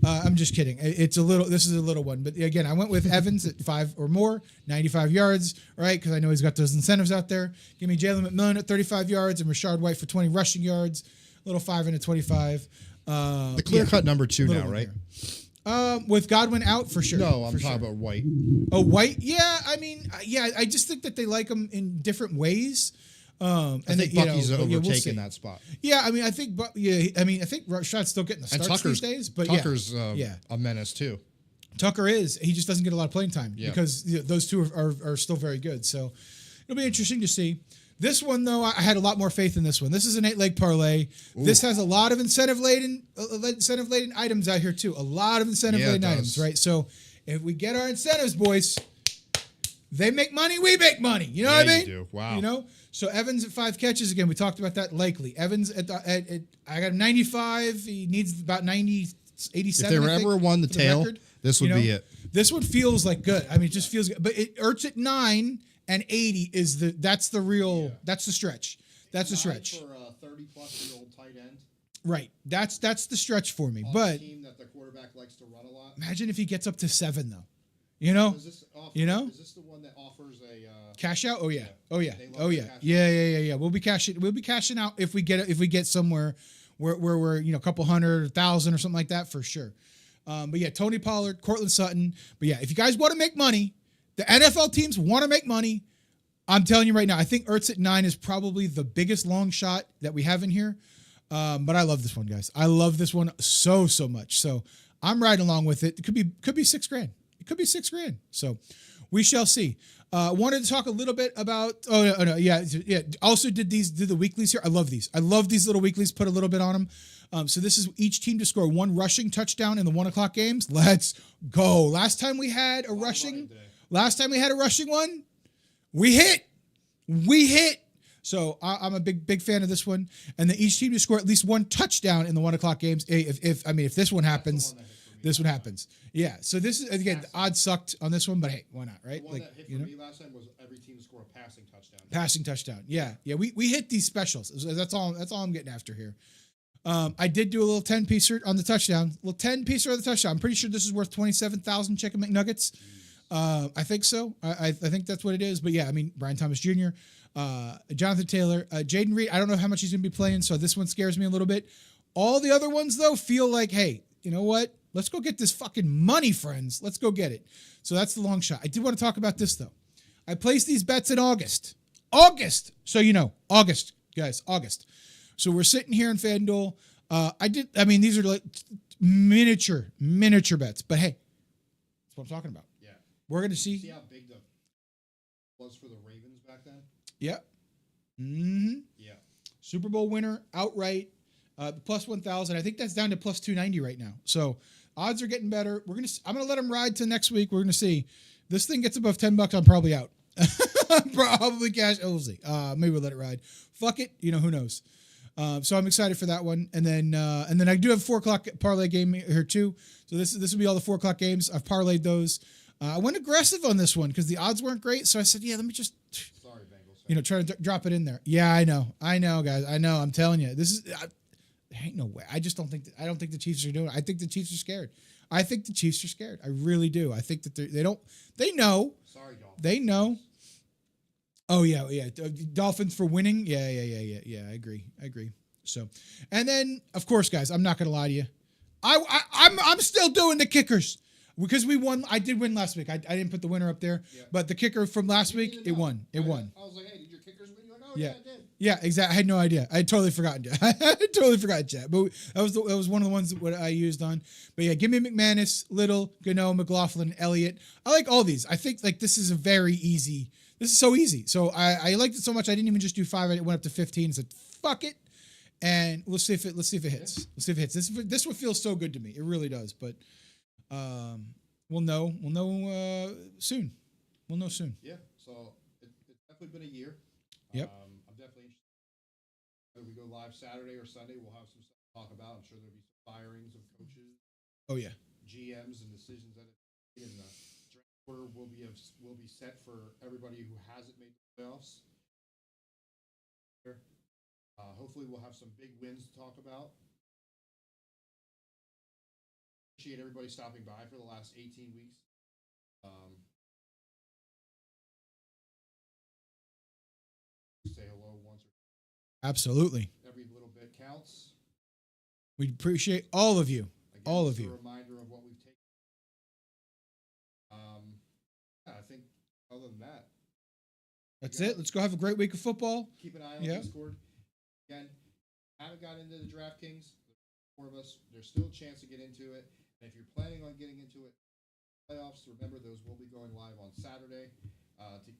I'm just kidding. This is a little one, but again, I went with Evans at 5 or more, 95 yards, right? Because I know he's got those incentives out there. Give me Jalen McMillan at 35 yards and Rashard White for 20 rushing yards, a little 5 into 25. The clear-cut number 2 now, right? With Godwin out for sure. No, I'm talking about White. Oh, White? Yeah, I mean, I just think that they like him in different ways. I think Bucky's overtaking that spot. Yeah, I mean, I think Rashad's still getting the starts these days. But Tucker's a menace too. Tucker is. He just doesn't get a lot of playing time because those two are still very good. So it'll be interesting to see. This one, though, I had a lot more faith in this one. This is an 8-leg parlay. Ooh. This has a lot of incentive-laden items out here, too. A lot of incentive-laden items, right? So if we get our incentives, boys, they make money, we make money. You know what I mean? You do. Wow. You know? So Evans at 5 catches. Again, we talked about that likely. Evans, I got 95. He needs about 90, 87, if there ever won the tail, record. This would be it. This one feels like good. I mean, it just feels good. But Ertz at 9 and 80 is that's the stretch. That's the stretch. For a 30-plus-year-old tight end. Right. That's the stretch for me. On but a team that the quarterback likes to run a lot. Imagine if he gets up to 7 though. You know? Is this the one that offers a cash out? Oh yeah. Oh yeah. Oh yeah. Yeah. We'll be cashing out if we get somewhere where we're a couple hundred, 1,000 or something like that for sure. But yeah, Tony Pollard, Cortland Sutton. But yeah, if you guys want to make money, the NFL teams want to make money. I'm telling you right now, I think Ertz at 9 is probably the biggest long shot that we have in here. But I love this one, guys. I love this one so much. So I'm riding along with it. It could be $6,000. It could be $6,000. So we shall see. Wanted to talk a little bit about. Oh no, yeah. Also did the weeklies here. I love these. I love these little weeklies. Put a little bit on them. So this is each team to score 1 rushing touchdown in the 1:00 games. Let's go. Last time we had a rushing one, we hit. So I'm a big fan of this one. And then each team to score at least 1 touchdown in the 1:00 games. If this one happens, this one happens. Yeah. So this is, again, the odds sucked on this one, but hey, why not, right? The one that hit for me last time was every team to score a passing touchdown. Passing touchdown. Yeah. We hit these specials. That's all I'm getting after here. I did do a little 10-piecer on the touchdown. Little 10-piecer on the touchdown. I'm pretty sure this is worth 27,000 chicken McNuggets. I think so. I think that's what it is. But yeah, I mean, Brian Thomas Jr., Jonathan Taylor, Jaden Reed. I don't know how much he's going to be playing, so this one scares me a little bit. All the other ones, though, feel like, hey, you know what? Let's go get this fucking money, friends. Let's go get it. So that's the long shot. I did want to talk about this, though. I placed these bets in August. So you know, August, guys, August. So we're sitting here in FanDuel. These are like miniature bets. But hey, that's what I'm talking about. Yeah. We're going to see. See how big the was for the Ravens back then? Yeah. Mm-hmm. Yeah. Super Bowl winner outright. Plus 1,000. I think that's down to plus 290 right now. So odds are getting better. I'm gonna let them ride to next week. We're gonna see. This thing gets above $10. I'm probably out. Probably cash. Oh, we'll see. Maybe we'll let it ride. Fuck it. Who knows? So I'm excited for that one. And then I do have 4:00 parlay game here too. So this will be all the 4:00 games. I've parlayed those. I went aggressive on this one because the odds weren't great. So I said, yeah, let me just. Sorry, Bengals. Try to drop it in there. Yeah, I know, guys. I know. I'm telling you, this is. Ain't no way. I just don't think. I don't think the Chiefs are doing it. I think the Chiefs are scared. I really do. I think that they don't. They know. Sorry, Dolphins. They know. Oh yeah. Dolphins for winning. Yeah. I agree. So, and then of course, guys, I'm not gonna lie to you. I'm still doing the kickers because we won. I did win last week. I didn't put the winner up there, but the kicker from last week, it won. It won. I was like, hey, did your kickers win? You're like, oh yeah, it did. Yeah, exactly. I had no idea. I had totally forgotten. I totally forgot, Chat. But that was one of the ones that I used on. But yeah, give me McManus, Little, Gano, McLaughlin, Elliott. I like all these. I think like this is a very easy. This is so easy. So I liked it so much. I didn't even just do 5. I went up to 15. Said fuck it, and let's see if it hits. Yeah. Let's see if it hits. This one feels so good to me. It really does. But we'll know. Soon. We'll know soon. Yeah. So it's definitely been a year. Yep. I'm definitely interested. Whether we go live Saturday or Sunday, we'll have some stuff to talk about. I'm sure there'll be some firings of coaches. Oh yeah. GMs and decisions that have been in the draft order will be set for everybody who hasn't made the playoffs. Hopefully, we'll have some big wins to talk about. Appreciate everybody stopping by for the last 18 weeks. Say hello once or Absolutely. every little bit counts. We appreciate all of you. Again, all of just you. A reminder of what we've taken. I think other than that, That's it. Let's go have a great week of football. keep an eye on Discord. Again, haven't got into the DraftKings. There's 4 of us. There's still a chance to get into it. And if you're planning on getting into it, playoffs, remember those will be going live on Saturday. To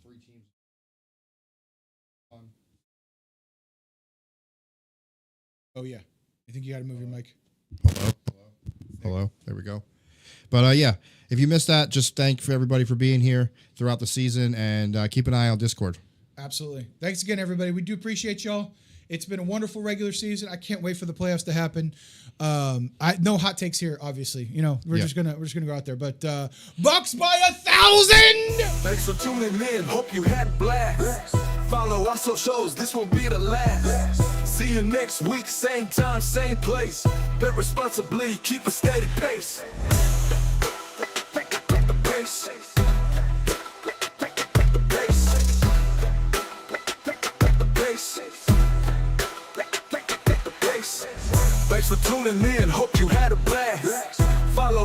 3 teams. Oh yeah, I think you got to move your mic. Hello. There we go. But yeah, if you missed that, just thank for everybody for being here throughout the season, and keep an eye on Discord. Absolutely. Thanks again, everybody. We do appreciate y'all. It's been a wonderful regular season. I can't wait for the playoffs to happen. No hot takes here, obviously. You know, we're just gonna go out there. But Bucks by 1,000. Thanks for tuning in. Hope you had a blast. Follow our socials. This won't be the last. See you next week. Same time, same place. Bet responsibly. Keep a steady pace. Thanks for tuning in. Hope you had a blast. Follow